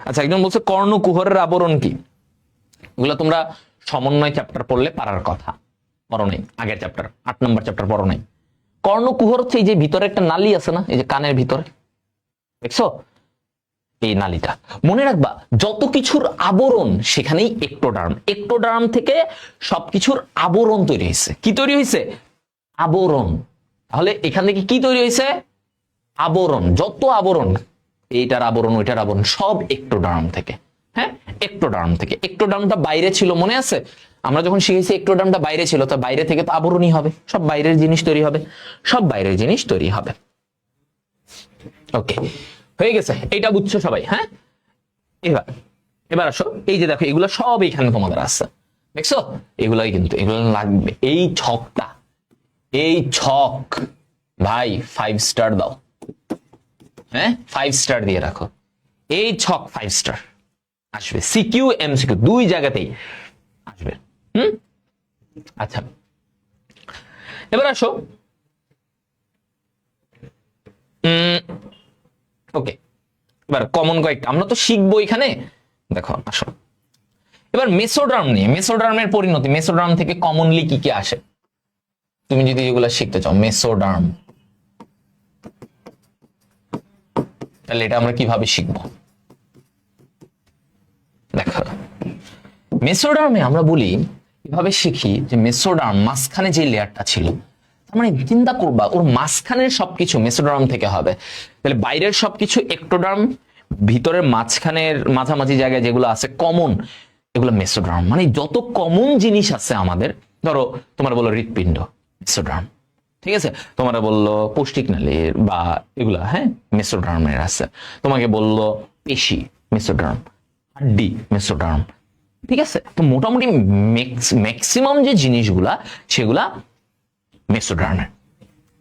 আচ্ছা, একজন বলছে কর্ণকুহরের আবরণ কি? এগুলো তোমরা সমন্বয় চ্যাপ্টার পড়লে পারার কথা, পড়ো নাই। আগের চ্যাপ্টার 8 নম্বর চ্যাপ্টার পড়ো নাই। কর্ণকুহর হচ্ছে এই যে ভিতরে একটা নালী আছে না, এই যে কানের ভিতরে, দেখছো এই নালীটা? মনে রাখবা, যত কিছুর আবরণ সেখানেই একটোডার্ম, একটোডার্ম থেকে সবকিছুর আবরণ তৈরি হয়েছে। কি তৈরি হয়েছে? আবরণ। তাহলে এখান থেকে কি তৈরি হয়েছে? আবরণ। যত আবরণ, এইটার আবরণ, ওইটার আবরণ, সব একটোডার্ম থেকে। হ্যাঁ, একটোডার্ম থেকে। একটোডার্মটা বাইরে ছিল, মনে আছে? আমরা যখন শিখেছি একটোডার্মটা বাইরে ছিল, তো বাইরে থেকে তো আবরণই হবে, সব বাইরের জিনিস তৈরি হবে, সব বাইরের জিনিস তৈরি হবে। ওকে, হয়ে গেছে, এইটা বুঝছো সবাই? হ্যাঁ, এবার এবার আসো, এই যে দেখো এগুলো সব এখানে তোমাদের আছে, দেখছো? এগুলাই কিন্তু, এগুলো লাগবে। এই ছকটা, এই ছক ভাই 5 স্টার দাও, হ্যাঁ 5 স্টার দিয়ে রাখো। এই ছক 5 স্টার আসবে, সিকিউ এমসিকিউ দুই জায়গাতেই আসবে। আচ্ছা, এবার আসো, ওকে, এবার কমন কয়েকটা আমরা তো শিখবো এখানে। দেখো আসো, এবার মেসোডার্ম নিয়ে, মেসোডার্মের পরিণতি, মেসোডার্ম থেকে কমনলি কি কি আসে তুমি যদি এগুলা শিখতে চাও। মেসোডার্ম, তাহলে এটা আমরা কিভাবে শিখবো? দেখো, মেসোডার্মে আমরা বলি, কিভাবে শিখি যে মেসোডার্ম মাঝখানে যে লেয়ারটা ছিল, মানে চিন্তা করবা ওর মাঝখানের সবকিছু মেসোডার্ম থেকে হবে। তাহলে বাইরের সবকিছু একটোডার্ম, ভিতরের মাঝখানের মাঝামাঝি জায়গায় যেগুলো আছে কমন, এগুলো মেসোডার্ম। মানে যত কমন জিনিস আছে আমাদের, ধরো তোমার বললো হৃৎপিণ্ড, মেসোডার্ম, ঠিক আছে? তোমার বললো পৌষ্টিক নালী বা এগুলা, হ্যাঁ মেসোডার্মের আছে। তোমাকে বললো পেশি, মেসোডার্ম, হাড্ডি, মেসোডার্ম, ঠিক আছে? তো মোটামুটি ম্যাক্সিমাম যে জিনিসগুলা সেগুলা মেসোডার্মের।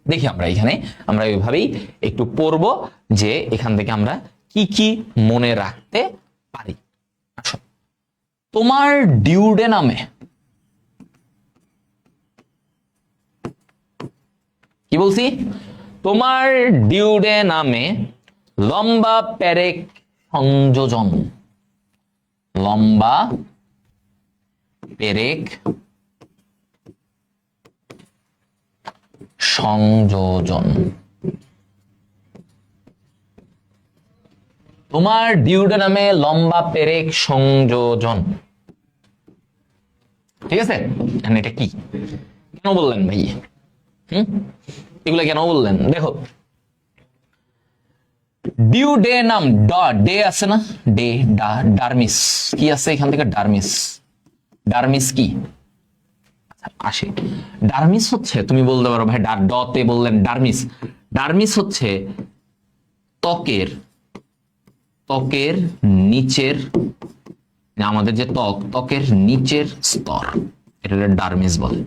দেখি আমরা এখানে, আমরা এইভাবেই একটু পড়বো যে এখান থেকে আমরা কি কি মনে রাখতে পারি। আচ্ছা, তোমার ডিউডেনামে, কি বলছি? তোমার ডিউডেনামে লম্বা পেরেক সংযোজন, লম্বা পেরেক সংযোজন। তোমার ডিউডেনামে লম্বা পেরেক সংযোজন, ঠিক আছে? এটা কি, কেন বললেন ভাই? এগুলো কেন বললেন? দেখো, ডিউডেনাম, ডে আছে না, ডে, ডার্মিস, কি আছে এখান থেকে? ডার্মিস। ডার্মিস কি আসে? ডার্মিস হচ্ছে, তুমি বলতে পারো ভাই ডতে বললেন ডার্মিস। ডার্মিস হচ্ছে ত্বকের, ত্বকের নিচের, আমাদের যে ত্বক, ত্বকের নিচের স্তর, এটা ডার্মিস বলে।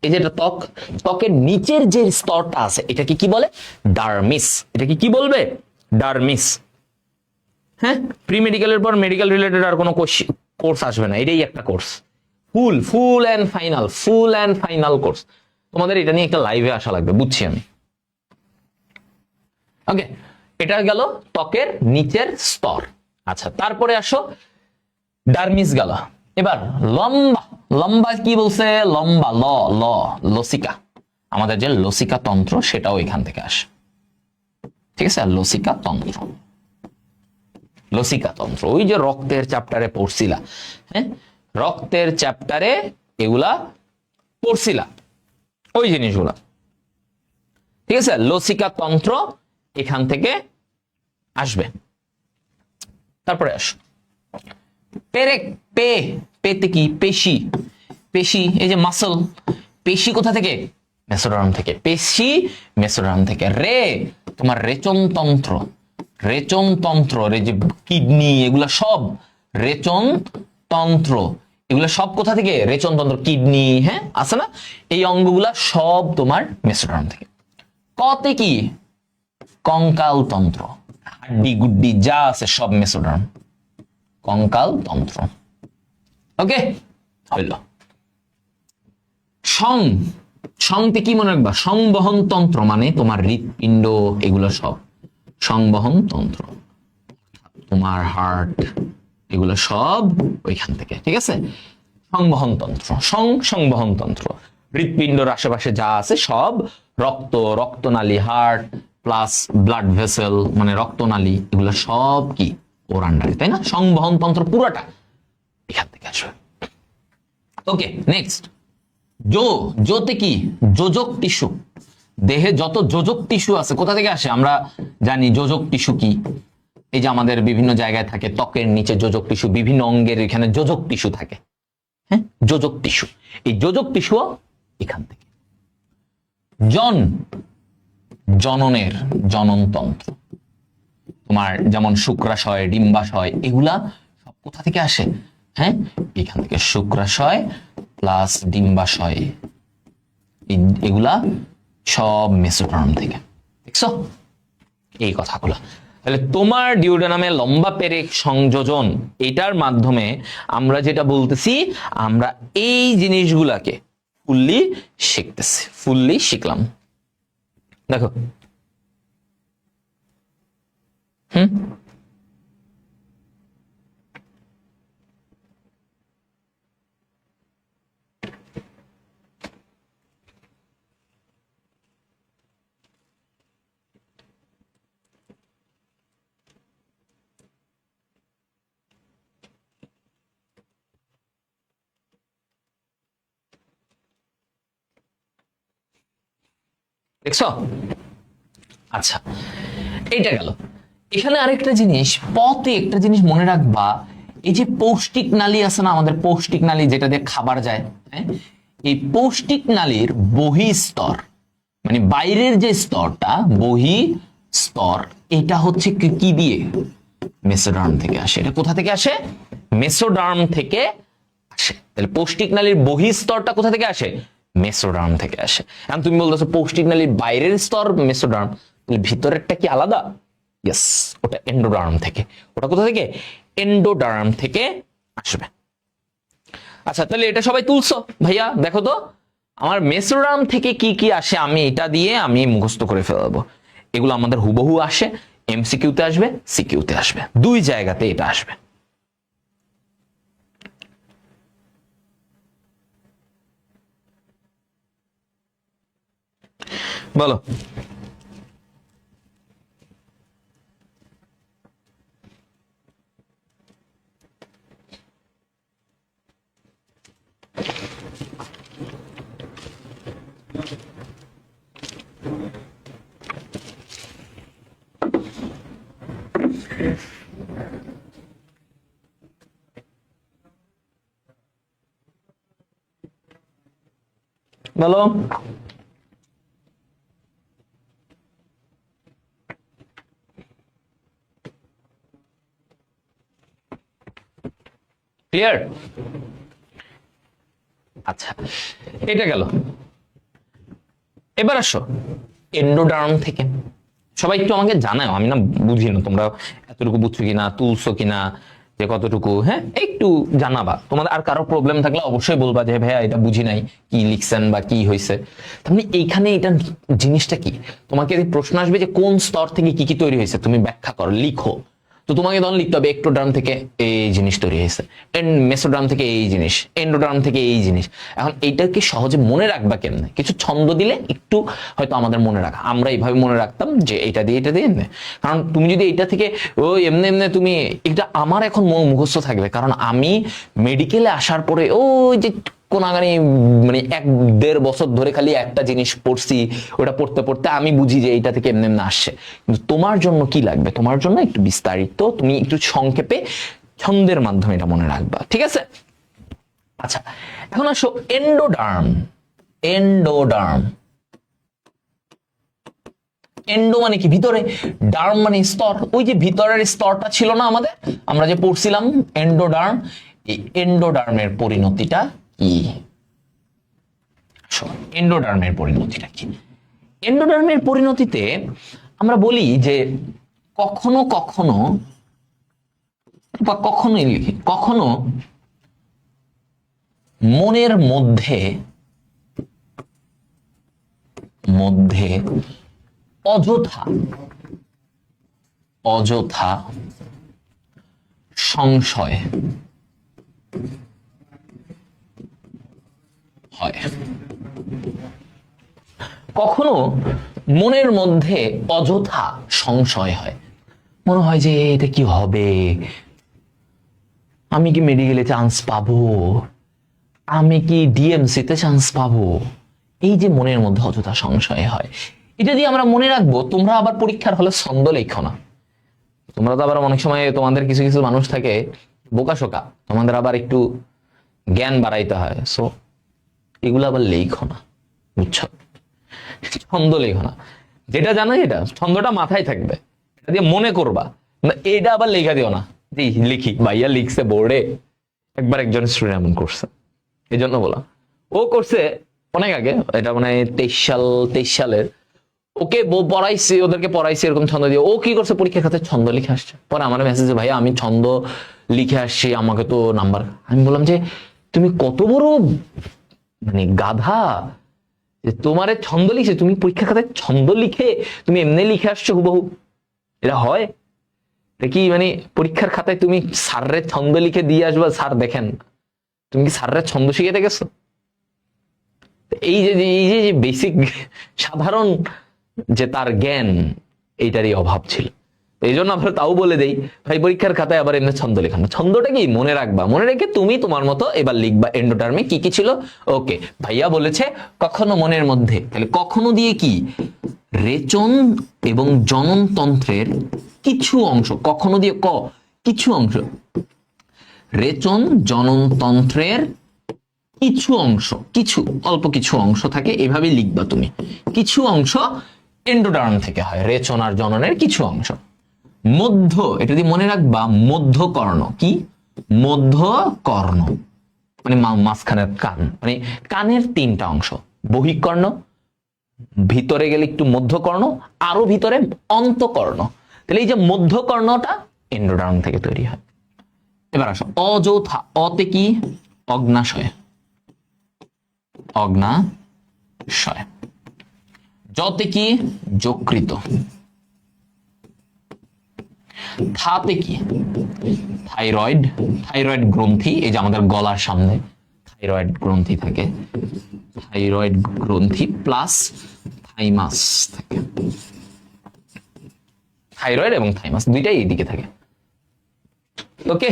এই যে ত্বক, ত্বকের নিচের যে স্তরটা আছে এটাকে কি বলে? ডার্মিস। এটাকে কি বলবে? ডার্মিস। হ্যাঁ, প্রি মেডিকেলের পর মেডিকেল রিলেটেড আর কোনো কোর্স আসবে না, এটাই একটা course, full and final, full and final course. তোমাদের এটা নিয়ে একটা লাইভে আসা লাগবে, বুঝছি আমি। ওকে, এটা গেল ত্বকের নিচের স্তর। আচ্ছা, তারপরে আসো ডার্মিস গেল, এবার লম্বা, লম্বা কি বলছে? লম্বা ল ল লসিকা, আমাদের যে লসিকা তন্ত্র সেটাও এখান থেকে আসে, ঠিক আছে? লসিকা তন্ত্র, লসিকা তন্ত্র ওই যে রক্তের চ্যাপ্টারে পড়ছিলা, হ্যাঁ রক্তের চ্যাপ্টারে এগুলা পড়ছিলা, ওই জিনিসগুলা, ঠিক আছে? লসিকা তন্ত্র এখান থেকে আসবে। তারপরে আসো পেরেক, পে, পেতে কি? পেশি, পেশি এই যে মাসল, পেশি কোথা থেকে? মেসোডার্ম থেকে, পেশি মেসোডার্ম থেকে। রে, তোমার রেচন তন্ত্র, রেচন তন্ত্র, এই যে কিডনি এগুলা সব রেচন তন্ত্র, এগুলা সব কোথা থেকে? রেচন তন্ত্র, কিডনি, হ্যাঁ আছে না? এই অঙ্গগুলা সব তোমার মেসোডার্ম থেকে। কতে কি? কঙ্কাল তন্ত্র, হাড্ডি গুড্ডি যা আছে সব মেসোডার্ম, কঙ্কাল তন্ত্র। ওকে, হইল। সং, সংতে কি মনে রাখবা? সংবহন তন্ত্র মানে তোমার হৃৎপিণ্ড এগুলো সব সংবহন তন্ত্র, তোমার হার্ট এগুলো সব ওইখান থেকে, ঠিক আছে? সংবহন তন্ত্র, সংবহন তন্ত্র, হৃৎপিণ্ডর আশেপাশে যা আছে সব, রক্ত, রক্তনালী, হার্ট প্লাস ব্লাড ভেসেল মানে রক্তনালী, এগুলো সব কি ওর আন্ডারে, তাই না? সংবহন তন্ত্র পুরোটা এখান থেকে আসবে। ওকে, নেক্সট জোতে কি? যোজক টিস্যু, দেহে যত যোজক টিস্যু আছে কোথা থেকে আসে? আমরা জানি যোজক টিস্যু কি, এই যে আমাদের বিভিন্ন জায়গায় থাকে, ত্বকের নিচে যোজক টিস্যু, বিভিন্ন অঙ্গের এখানে যোজক টিস্যু থাকে, হ্যাঁ যোজক টিস্যু, এই যোজক টিস্যু এখান থেকে। জননের, জননতন্ত্র, তোমার যেমন শুক্রাশয়, ডিম্বাশয় এগুলা সব কোথা থেকে আসে? হ্যাঁ এখান থেকে, শুক্রাশয় প্লাস ডিম্বাশয় এগুলা সব মেসোডার্ম থেকে, দেখছো এই কথাগুলো। তাহলে তোমার ডিউডেনামে লম্বা পেরেক সংযোজন, এটার মাধ্যমে আমরা যেটা বলতেছি, আমরা এই জিনিসগুলাকে ফুললি শিখতেছি, ফুললি শিখলাম। দেখো দেখছো? আচ্ছা, এইটা গেল। এখানে আরেকটা জিনিস, পথে একটা জিনিস মনে রাখবা, এই যে পৌষ্টিক নালী আছে না আমাদের, পৌষ্টিক নালী যেটা দিয়ে খাবার যায়, হ্যাঁ এই পৌষ্টিক নালীর বহিঃস্তর মানে বাইরের যে স্তরটা, বহি স্তর, এটা হচ্ছে কি দিয়ে? মেসোডার্ম থেকে আসে। এটা কোথা থেকে আসে? মেসোডার্ম থেকে আসে। তাহলে পৌষ্টিক নালীর বহিঃস্তরটা কোথা থেকে আসে? মেসোডার্ম থেকে আসে। এখন তুমি বলতেছো পৌষ্টিক নালীর বাইরের স্তর মেসোডার্ম, তাহলে ভিতরেরটা কি আলাদা? ইয়েস, ওটা এন্ডোডার্ম থেকে। ওটা কোথা থেকে? এন্ডোডার্ম থেকে আসবে। আচ্ছা, তাহলে এটা সবাই তুলছো? ভাইয়া দেখো তো আমার মেসোডার্ম থেকে কি কি আসে, আমি এটা দিয়ে আমি মুখস্থ করে ফেলবো। এগুলো আমাদের হুবহু আসে, এমসিকিউতে আসবে, সিকিউতে আসবে, দুই জায়গাতে এটা আসবে। বলো। বলো। ক্লিয়ার? আচ্ছা, এটা গেল। এবার আসো এন্ডোডার্ম থেকে। সবাই একটু আমাকে জানাও, আমি না বুঝি না তোমরা এতটুকু বুঝছো কিনা, তুলছো কিনা, যে কতটুকু, হ্যাঁ একটু জানাবা। তোমাদের আর কারো প্রবলেম থাকলে অবশ্যই বলবা যে ভাইয়া এটা বুঝি নাই, কি লিখছেন বা কি হয়েছে। তাহলে এইখানে এটা জিনিসটা কি, তোমাকে প্রশ্ন আসবে যে কোন স্তর থেকে কি কি তৈরি হয়েছে, তুমি ব্যাখ্যা করো, লিখো। তো তোমাকে তখন লিখতে হবে একটোডার্ম থেকে এই জিনিস তৈরি হয়েছে, মেসোডার্ম থেকে এই জিনিস, এন্ডোডার্ম থেকে এই জিনিস। এখন এইটাকে সহজে মনে রাখবা কেমনে? কিছু ছন্দ দিলে একটু হয়তো আমাদের মনে রাখা, আমরা এইভাবে মনে রাখতাম যে এটা দিয়ে এমনি। কারণ তুমি যদি এটা থেকে ও এমনি এমনি তুমি, এটা আমার এখন মুখস্থ থাকবে, কারণ আমি মেডিকেলে আসার পরে ওই যে কোনাগানি মানে 1-1.5 বছর ধরে খালি একটা জিনিস পড়ছি, ওটা পড়তে পড়তে আমি বুঝি যে এইটা থেকে এমনি এমনি আসছে। কিন্তু তোমার জন্য কি লাগবে? তোমার জন্য একটু বিস্তারিত, তুমি একটু সংক্ষেপে ছন্দের মাধ্যমে এটা মনে রাখবা, ঠিক আছে? আচ্ছা, এখন আসো এন্ডোডার্ম। এন্ডোডার্ম, এন্ডো মানে কি? ভিতরে, ডার্ম মানে স্তর। ওই যে ভিতরের স্তরটা ছিল না আমাদের, আমরা যে পড়ছিলাম এন্ডোডার্ম, এই এন্ডোডার্মের পরিণতিটা কি? এন্ডোডার্মের পরিণতিটা কি? এন্ডোডার্মের পরিণতিতে আমরা বলি যে কখনো কখনো বা কখনোই লিখি, কখনো মনের মধ্যে মধ্যে অযথা অযথা সংশয় হয়। কখনো মনের মধ্যে অযথা সংশয় হয়, মনে হয় যে এটা কি হবে, আমি কি মেডিকেলে চান্স পাবো, আমি কি ডিএমসি তে চান্স পাবো, এই যে মনের মধ্যে অযথা সংশয় হয়। এটা দিয়ে আমরা মনে রাখবো। তোমরা আবার পরীক্ষার হলে ছন্দ লেখো না, তোমরা তো আবার অনেক সময় তোমাদের কিছু কিছু মানুষ থাকে বোকাশোকা, তোমাদের আবার একটু জ্ঞান বাড়াইতে হয়, সো এগুলো আবার লেখো না, বুঝছো? ছন্দ লেখো না, যেটা জানো এটা ছন্দটা মাথায় থাকবে, এটা দিয়ে মনে করবা না, এটা আবার লেখা দিও না লিখি ভাইয়া লিখছে বোর্ডে। একবার একজন স্টুডেন্ট এমন করছে, এই জন্য বলা, ও করছে অনেক আগে, এটা মানে 23 সালের, ওকে পড়াইছে, ওদেরকে পড়াইছে এরকম ছন্দ দিয়ে, ও কি করছে পরীক্ষার খাতে ছন্দ লিখে আসছে। পরে আমার মেসেজে, ভাইয়া আমি ছন্দ লিখে আসছি, আমাকে তো নাম্বার। আমি বললাম যে তুমি কত বড় মানে গাধা, যে তোমার ছন্দ লিখছে, তুমি পরীক্ষার খাতায় ছন্দ লিখে তুমি এমনি লিখে আসছো হুবহু, এটা হয়? এটা কি মানে পরীক্ষার খাতায় তুমি স্যারের ছন্দ লিখে দিয়ে আসবা, স্যার দেখেন? তুমি কি স্যারের ছন্দ শিখে গেছো? এই যে বেসিক সাধারণ যে তার জ্ঞান, এইটারই অভাব ছিল। এই জন্য আমরা তাও বলে দেই, ভাই পরীক্ষার খাতায় আবার এমনি ছন্দ লেখা না, ছন্দটা কি মনে রাখবা, মনে রেখে তুমি তোমার মতো এবার লিখবা এন্ডোটার্মে কি কি ছিল। ওকে, ভাইয়া বলেছে কখনো মনের মধ্যে, তাহলে কখনো দিয়ে কি রেচন এবং জননতন্ত্রের কিছু অংশ, কখনো দিয়ে কিছু অংশ, রেচন জননতন্ত্রের কিছু অংশ, কিছু অল্প কিছু অংশ থাকে, এভাবে লিখবা তুমি, কিছু অংশ এন্ডোডার্ম থেকে হয়, রেচন আর জননের কিছু অংশ। মধ্য, এটা দিয়ে মনে রাখবা মধ্যকর্ণ, কি মধ্যকর্ণ মানে মাঝখানের কান, মানে কানের 3টা অংশ, বহিকর্ণ, ভিতরে গেলে একটু মধ্যকর্ণ, আরো ভিতরে অন্তকর্ণ। তাহলে এই যে মধ্যকর্ণটা এন্ডোডার্ম থেকে তৈরি হয়। এবার আসো অযথা, অতে কি অগ্নাশয়, অগ্নাশয়, যতে কি যকৃত, থাতে কি থাইরয়েড, থাইরয়েড গ্রন্থি, এই যে আমাদের গলার সামনে থাইরয়েড গ্রন্থি থাকে, থাইরয়েড গ্রন্থি প্লাস থাইমাস থাকে, থাইরয়েড এবং থাইমাস দুইটাই এইদিকে থাকে। ওকে,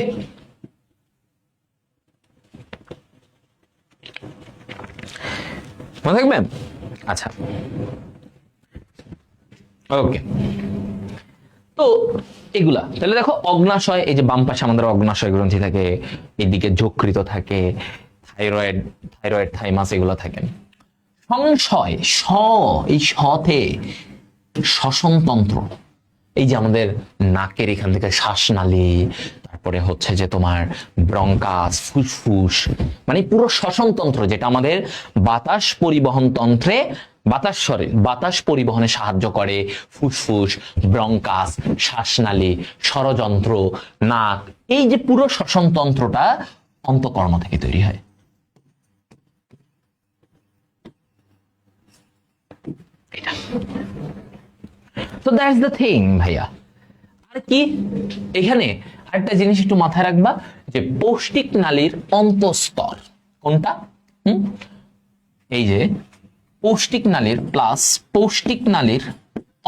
মনে থাকবে? আচ্ছা, ওকে। তো এগুলা তাহলে দেখো, অগ্নাশয়, এই যে বাম পাশে আমাদের অগ্নাশয় গ্রন্থি থাকে, এদিকে যকৃত থাকে, থাইরয়েড, থাইরয়েড থাইমাস এগুলো থাকে। সংশয়, এই সতে শ্বসনতন্ত্র, এই যে আমাদের নাকের এখান থেকে শ্বাসনালী, তারপরে হচ্ছে যে তোমার ব্রঙ্কাস, ফুসফুস, মানে পুরো শ্বসনতন্ত্র, যেটা আমাদের বাতাস পরিবহন তন্ত্রে বাতাস পরিবহনে সাহায্য করে, ফুসফুস, ব্রঙ্কাস, শ্বাসনালী, স্বরযন্ত্র, নাক, এই যে পুরো শ্বসনতন্ত্রটা অন্তঃকর্ণ থেকে তৈরি হয়। এটা তো দ্যাটস দ্য থিং ভাইয়া। আর কি এখানে আরেকটা জিনিস একটু মাথায় রাখবা, যে পৌষ্টিক নালীর অন্তঃস্তর কোনটা, এই যে পৌষ্টিক নালীর প্লাস পৌষ্টিক নালীর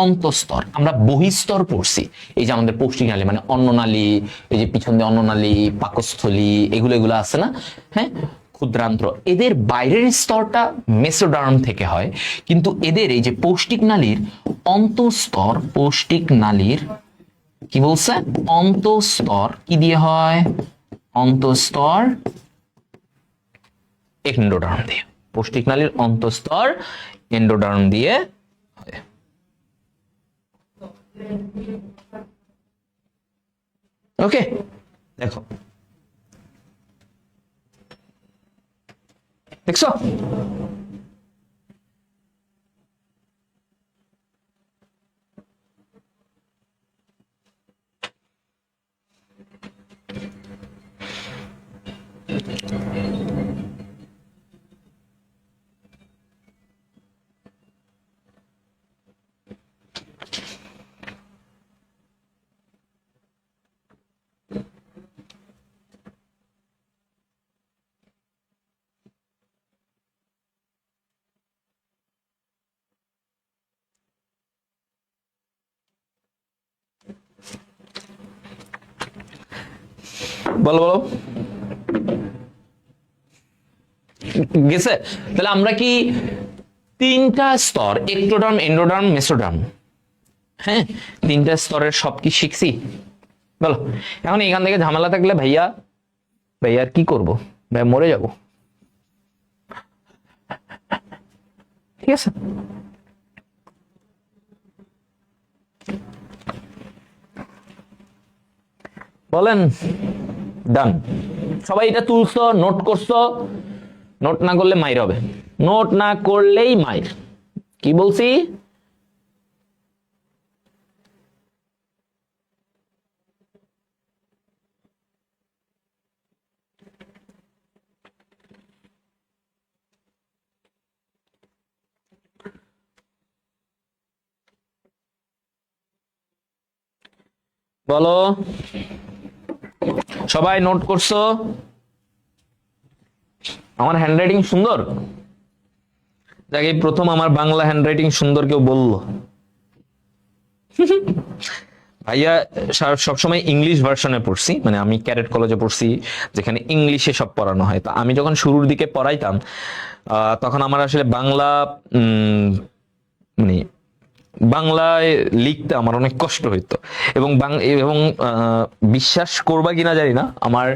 অন্তঃস্তর। আমরা বহিস্তর পড়ছি, এই যে আমাদের পৌষ্টিক নালী মানে অন্ননালী, এই যে পিছন দিয়ে অন্ননালী, পাকস্থলী, এগুলো আছে না, হ্যাঁ, ক্ষুদ্রান্ত্র, এদের বাইরের স্তরটা মেসোডার্ম থেকে হয়, কিন্তু এদের এই যে পৌষ্টিক নালীর অন্তঃস্তর, পৌষ্টিক নালীর কি বলছে, অন্তঃস্তর কি দিয়ে হয়, অন্তঃস্তর এন্ডোডার্ম দিয়ে, পৌষ্টিক নালীর অন্তঃস্তর এন্ডোডার্ম দিয়ে হয়। ওকে, দেখো দেখছো, বলো বলো, গেছে? তাহলে আমরা কি তিনটা স্তর, এক্টোডার্ম, এন্ডোডার্ম, মেসোডার্ম, হ্যাঁ, তিনটা স্তরের সব কি শিখছি? বলো। এখন এখান থেকে ঝামেলা থাকলে ভাইয়া আর কি করব, ভাই মরে যাব, ঠিক আছে? বলেন, ডান? সবাই এটা তুলছো, নোট করছো? নোট না করলে মাইর হবে, নোট না করলেই মাইর। কি বলছি? বলো, সবাই নোট করছো? আমার হ্যান্ডরাইটিং সুন্দর? যাকে প্রথম আমার বাংলা হ্যান্ডরাইটিং সুন্দর কেউ বললো। ভাইয়া সবসময় ইংলিশ ভার্সনে পড়ছি, মানে আমি ক্যাডেট কলেজে পড়ছি যেখানে ইংলিশে সব পড়ানো হয়। তো আমি যখন শুরুর দিকে পড়াইতাম তখন আমার আসলে বাংলা মানে বাংলায় লিখতে আমার অনেক কষ্ট হইতো, এবং বিশ্বাস করবা কিনা জানি না, আমার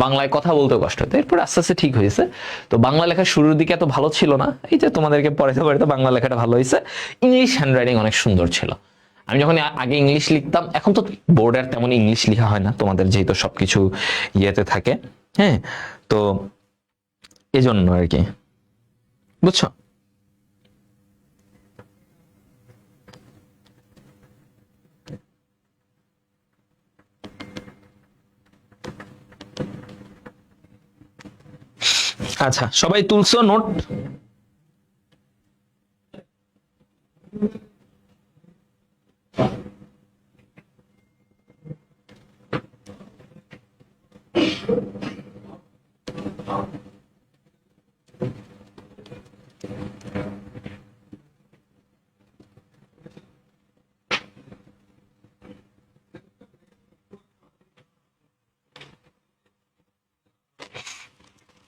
বাংলায় কথা বলতে কষ্ট হতো। এরপর আস্তে আস্তে ঠিক হয়েছে। তো বাংলা লেখা শুরুর দিকে এত ভালো ছিল না, এই যে তোমাদেরকে পড়াইতে পড়াইতে বাংলা লেখাটা ভালো হয়েছে। ইংলিশ হ্যান্ডরাইটিং অনেক সুন্দর ছিল। আমি যখন আগে ইংলিশ লিখতাম, এখন তো বোর্ডে আর তেমন ইংলিশ লেখা হয় না, তোমাদের যেহেতু সবকিছু ইয়েতে থাকে, হ্যাঁ, তো এজন্য আর কি, বুঝছো? আচ্ছা, সবাই তুলছো নোট?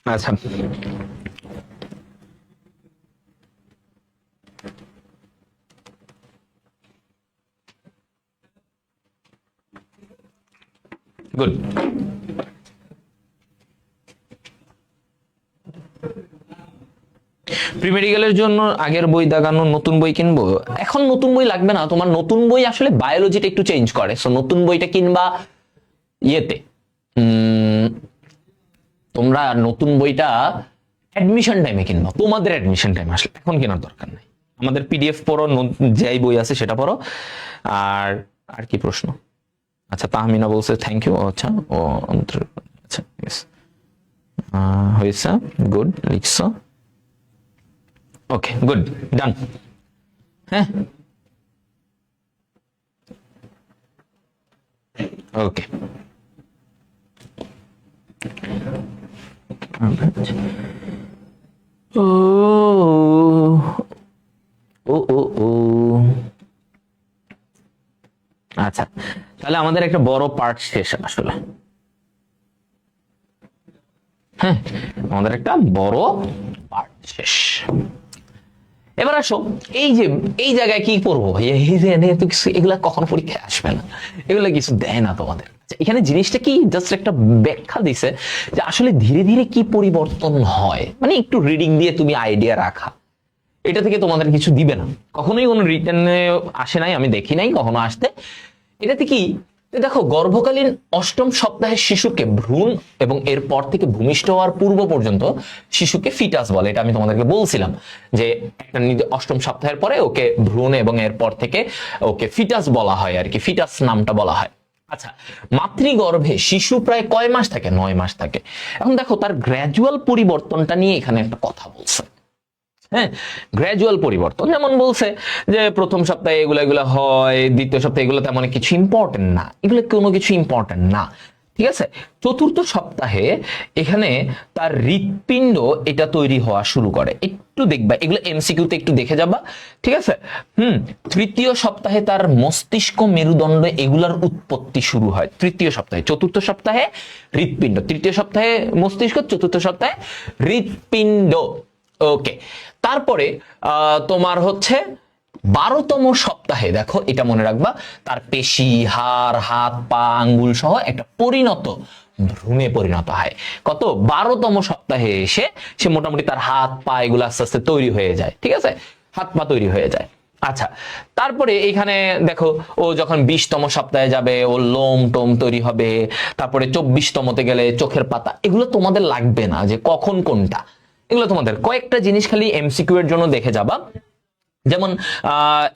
আচ্ছা, গুড। প্রি মেডিকেলের জন্য আগের বই দাগানো, নতুন বই কিনবো? এখন নতুন বই লাগবে না তোমার, নতুন বই আসলে বায়োলজিটা একটু চেঞ্জ করে, সো নতুন বইটা কিনবা ইয়েতে, তোমরা নতুন বইটা অ্যাডমিশন টাইমে কিনবা, তোমাদের অ্যাডমিশন টাইম আসলে, এখন কেনার দরকার নাই। আমাদের পিডিএফ পড়ো, যাই বই আছে সেটা পড়ো। আর আর কি প্রশ্ন? আচ্ছা, তাহমিনা বলছে থ্যাংক ইউ। আচ্ছা, ও আচ্ছা, হয়েছে, গুড, লিখছো, ওকে, গুড, ডান। হ্যাঁ, ওকে, ও ও ও ও আচ্ছা, তাহলে আমাদের একটা বড় পার্ট শেষ আসলে। হ্যাঁ, আমাদের একটা বড় পার্ট শেষ। এবার আসো, এই জায়গায় কি করবো, এগুলা কখনো পরীক্ষায় আসবে না, এগুলা কিছু দেয় না তোমাদের। এখানে জিনিসটা কি, জাস্ট একটা ব্যাখ্যা দিছে যে আসলে ধীরে ধীরে কি পরিবর্তন হয়, মানে একটু রিডিং দিয়ে তুমি আইডিয়া রাখা, এটা থেকে তোমাদের কিছু দিবে না, কখনোই কোনো রিটেনে আসে নাই, আমি দেখি নাই কখনো আসতে। এটাতে কি দেখো, গর্ভকালীন অষ্টম সপ্তাহে শিশুকে ভ্রূণ এবং এরপর থেকে ভূমিষ্ঠ হওয়ার পূর্ব পর্যন্ত শিশুকে ফিটাস বলে। এটা আমি তোমাদেরকে বলছিলাম যে একটা অষ্টম সপ্তাহের পরে ওকে ভ্রূণ এবং এরপর থেকে ওকে ফিটাস বলা হয় আর কি, ফিটাস নামটা বলা হয়। আচ্ছা, মাতৃগর্ভে শিশু প্রায় কয় মাস থাকে? 9 মাস থাকে। এখন দেখো তার গ্র্যাজুয়াল পরিবর্তনটা নিয়ে এখানে একটা কথা বলছে। হ্যাঁ, গ্র্যাজুয়াল পরিবর্তন, যেমন বলছে যে প্রথম সপ্তাহে এগুলো হয়, দ্বিতীয় সপ্তাহে এগুলো তেমন কিছু ইম্পর্টেন্ট না, এগুলো কোনো কিছু ইম্পর্টেন্ট না, ঠিক আছে। চতুর্থ সপ্তাহে এখানে তার হৃৎপিণ্ড এটা তৈরি হওয়া শুরু করে, একটু দেখবা এগুলো এমসিকিউতে একটু দেখে যাবা, ঠিক আছে। তৃতীয় সপ্তাহে তার মস্তিষ্ক, মেরুদণ্ড এগুলার উৎপত্তি শুরু হয় তৃতীয় সপ্তাহে। চতুর্থ সপ্তাহে হৃৎপিণ্ড, তৃতীয় সপ্তাহে মস্তিষ্ক, চতুর্থ সপ্তাহে হৃৎপিণ্ড। ওকে, তারপরে তোমার হচ্ছে 12তম সপ্তাহে, দেখো এটা মনে রাখবা, তার পেশি, হাড়, হাত পা, আঙ্গুল সহ একটা পরিণত ভ্রূণে পরিণত হয়। কত? 12তম সপ্তাহে এসে সে মোটামুটি তার হাত পা এগুলো আস্তে আস্তে তৈরি হয়ে যায়, ঠিক আছে, হাত পা তৈরি হয়ে যায়। আচ্ছা, তারপরে এখানে দেখো ও যখন 20তম সপ্তাহে যাবে ওর লোম টোম তৈরি হবে। তারপরে 24তমতে গেলে চোখের পাতা, এগুলো তোমাদের লাগবে না যে কখন কোনটা, এগুলো তোমাদের কয়েকটা জিনিস খালি এমসিকিউ এর জন্য দেখে যাবা। যেমন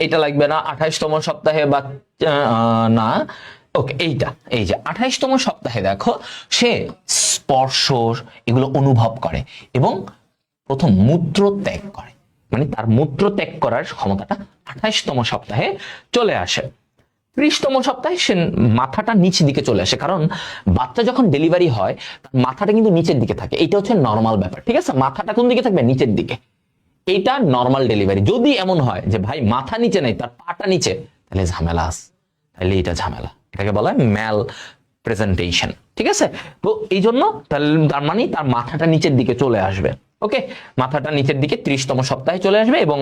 এটা লাগবে না 28তম সপ্তাহে বা না, ওকে, এই যে 28তম সপ্তাহে দেখো সে স্পর্শ এগুলো অনুভব করে এবং প্রথম মূত্র ত্যাগ করে, মানে তার মূত্র ত্যাগ করার ক্ষমতাটা 28তম সপ্তাহে চলে আসে। 30তম সপ্তাহে সে মাথাটা নিচের দিকে চলে আসে, কারণ বাচ্চা যখন ডেলিভারি হয় মাথাটা কিন্তু নিচের দিকে থাকে, এটা হচ্ছে নর্মাল ব্যাপার, ঠিক আছে। মাথাটা কোন দিকে থাকবে? নিচের দিকে, এটা নর্মাল ডেলিভারি। যদি এমন হয় যে ভাই মাথা নিচে নেই, তার পাটা নিচে, তাহলে ঝামেলা আছে, তাহলে এটা ঝামেলা, এটাকে বলা হয় ম্যাল প্রেজেন্টেশন, ঠিক আছে। তো এই জন্য তার মানে তার মাথাটা নিচের দিকে চলে আসবে। ওকে, মাথাটা নিচের দিকে 30তম সপ্তাহে চলে আসবে এবং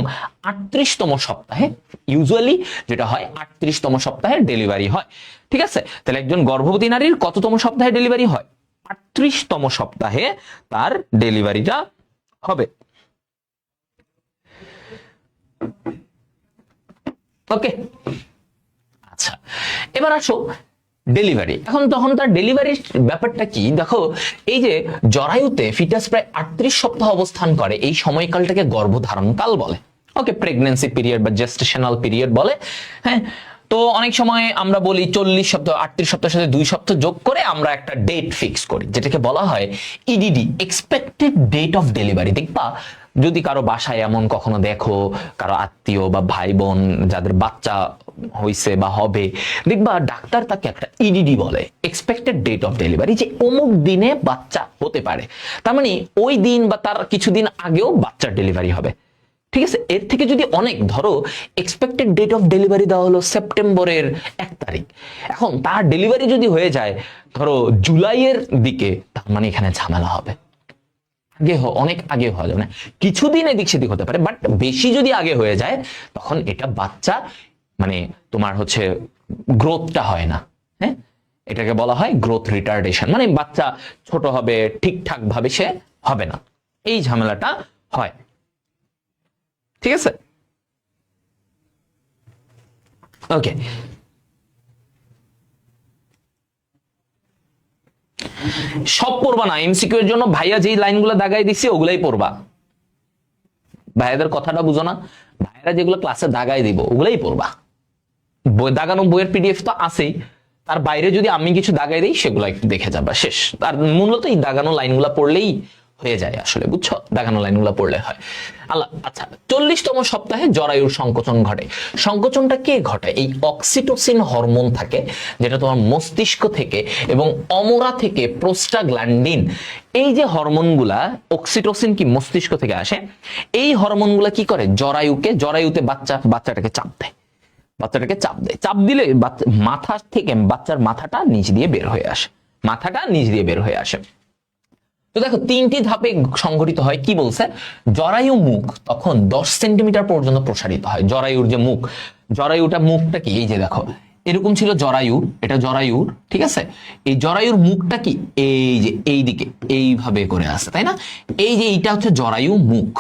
38তম সপ্তাহে ইউজুয়ালি যেটা হয় 38তম সপ্তাহে ডেলিভারি হয়, ঠিক আছে। তাহলে একজন গর্ভবতী নারীর কততম সপ্তাহে ডেলিভারি হয়? 38তম সপ্তাহে তার ডেলিভারিটা হবে। ওকে, আচ্ছা, এবার আসো ডেলিভারি। এখন তখন তার ডেলিভারির ব্যাপারটা কি দেখো, এই যে জরায়ুতে ফিটাস প্রায় 38 সপ্তাহ অবস্থান করে, এই সময়কালটাকে গর্ভধারণ কাল বলে। ওকে, প্রেগন্যান্সি পিরিয়ড বা জেস্টেশনাল পিরিয়ড বলে। হ্যাঁ, তো অনেক সময় আমরা বলি 40 সপ্তাহ, 38 সপ্তাহের সাথে 2 সপ্তাহ যোগ করে আমরা একটা ডেট ফিক্স করি, যেটাকে বলা হয় EDD, expected date of delivery. দেখবা যদি কারো বাসায় এমন কখনো দেখো, কারো আত্মীয় বা ভাই বোন যাদের বাচ্চা হইছে বা হবে, দেখবা ডাক্তার তাকে একটা ইডিডি বলে, এক্সপেক্টেড ডেট অফ ডেলিভারি, যে অমুক দিনে বাচ্চা হতে পারে, তার মানে ওই দিন বা তার কিছুদিন আগেও বাচ্চার ডেলিভারি হবে, ঠিক আছে। এর থেকে যদি অনেক, ধরো এক্সপেক্টেড ডেট অফ ডেলিভারি দেওয়া হলো সেপ্টেম্বরের 1 তারিখ, এখন তার ডেলিভারি যদি হয়ে যায় ধরো জুলাইয়ের দিকে, তার মানে এখানে ঝামেলা হবে, আগে অনেক আগে হওয়া যাবে না, কিছুদিন এদিক সেদিক হতে পারে, বাট বেশি যদি আগে হয়ে যায় তখন এটা বাচ্চা মানে তোমার হচ্ছে গ্রোথটা হয় না। হ্যাঁ, এটাকে বলা হয় গ্রোথ রিটার্ডেশন, মানে বাচ্চা ছোট হবে, ঠিকঠাক ভাবে সে হবে না, এই ঝামেলাটা হয়, ঠিক আছে। ওকে, সব পড়বা না, এমসিকিউ এর জন্য ভাইয়া যেই লাইনগুলো দাগাই দিচ্ছে ওগুলাই পড়বা। ভাইয়াদের কথাটা বুঝো না, ভাইয়ারা যেগুলো ক্লাসে দাগাই দিব ওগুলাই পড়বা। বই দাগানো বইয়ের পিডিএফ তো আছেই, তার বাইরে যদি আমি কিছু দাগাই দিই সেগুলো একটু দেখে যাবা, শেষ। আর মূলত এই দাগানো লাইনগুলো পড়লেই হয়ে যায় আসলে, বুঝছো? দেখানো লাইনগুলো পড়লে হয়। আচ্ছা, 40তম সপ্তাহে জরায়ুর সংকোচন ঘটে। সংকোচনটা কে ঘটায়? এই অক্সিটোসিন হরমোন থাকে, যেটা তোমার মস্তিষ্ক থেকে এবং অমরা থেকে প্রোস্টাগ্ল্যান্ডিন, এই যে হরমোনগুলা, অক্সিটোসিন কি মস্তিষ্ক থেকে আসে, এই হরমোনগুলা কি করে জরায়ুতে বাচ্চাটাকে চাপ দেয়, চাপ দিলে মাথা থেকে বাচ্চার মাথাটা নিচ দিয়ে বের হয়ে আসে। তো দেখো 3টি ধাপে সংঘটিত হয়। কি বলছে? জরায়ু মুখ তখন 10 সেন্টিমিটার পর্যন্ত প্রসারিত হয়। জরায়ুর যে মুখটা কি, এই যে দেখো এরকম ছিল জরায়ু, এটা জরায়ুর, ঠিক আছে? এই জরায়ুর মুখটা কি এই যে এইদিকে এইভাবে করে আসে, তাই না? এই যে এইটা হচ্ছে জরায়ু মুখ।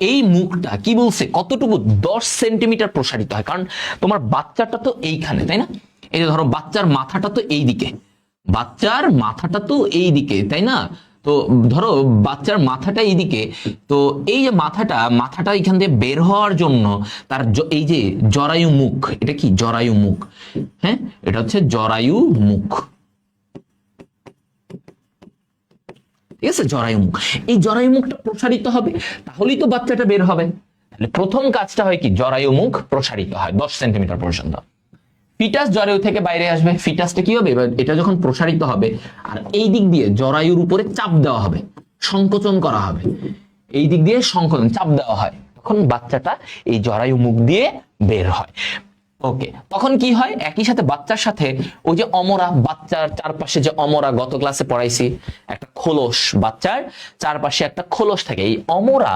এই মুখটা কি বলছে কতটুকু? 10 সেন্টিমিটার প্রসারিত হয়, কারণ তোমার বাচ্চাটা তো এইখানে, তাই না? এই যে ধরো বাচ্চার মাথাটা তো এইদিকে, তাই না? তো ধরো বাচ্চার মাথাটা এইদিকে, তো এই যে মাথাটা এখান দিয়ে বের হওয়ার জন্য তার এই যে জরায়ু মুখ, এটা কি জরায়ু মুখ? হ্যাঁ, এটা হচ্ছে জরায়ু মুখ, ঠিক আছে? জরায়ু মুখ, এই জরায়ু মুখটা প্রসারিত হবে, তাহলেই তো বাচ্চাটা বের হবে। তাহলে প্রথম কাজটা হয় কি, জরায়ু মুখ প্রসারিত হয় 10 সেন্টিমিটার পর্যন্ত। ফিটাস জরায়ু থেকে বাইরে আসবে। ফিটাসটা কি হবে? এটা যখন প্রসারিত হবে আর এই দিক দিয়ে জরায়ুর উপরে চাপ দেওয়া হবে, সংকোচন করা হবে, এই দিক দিয়ে চাপ দেওয়া হয়, তখন বাচ্চাটা এই জরায়ু মুখ দিয়ে বের হয়। ওকে, তখন কি হয়? একই সাথে বাচ্চার সাথে ওই যে অমরা, বাচ্চার চারপাশে যে অমরা, গত ক্লাসে পড়াইছি, একটা খোলস, বাচ্চার চারপাশে একটা খোলস থাকে, এই অমরা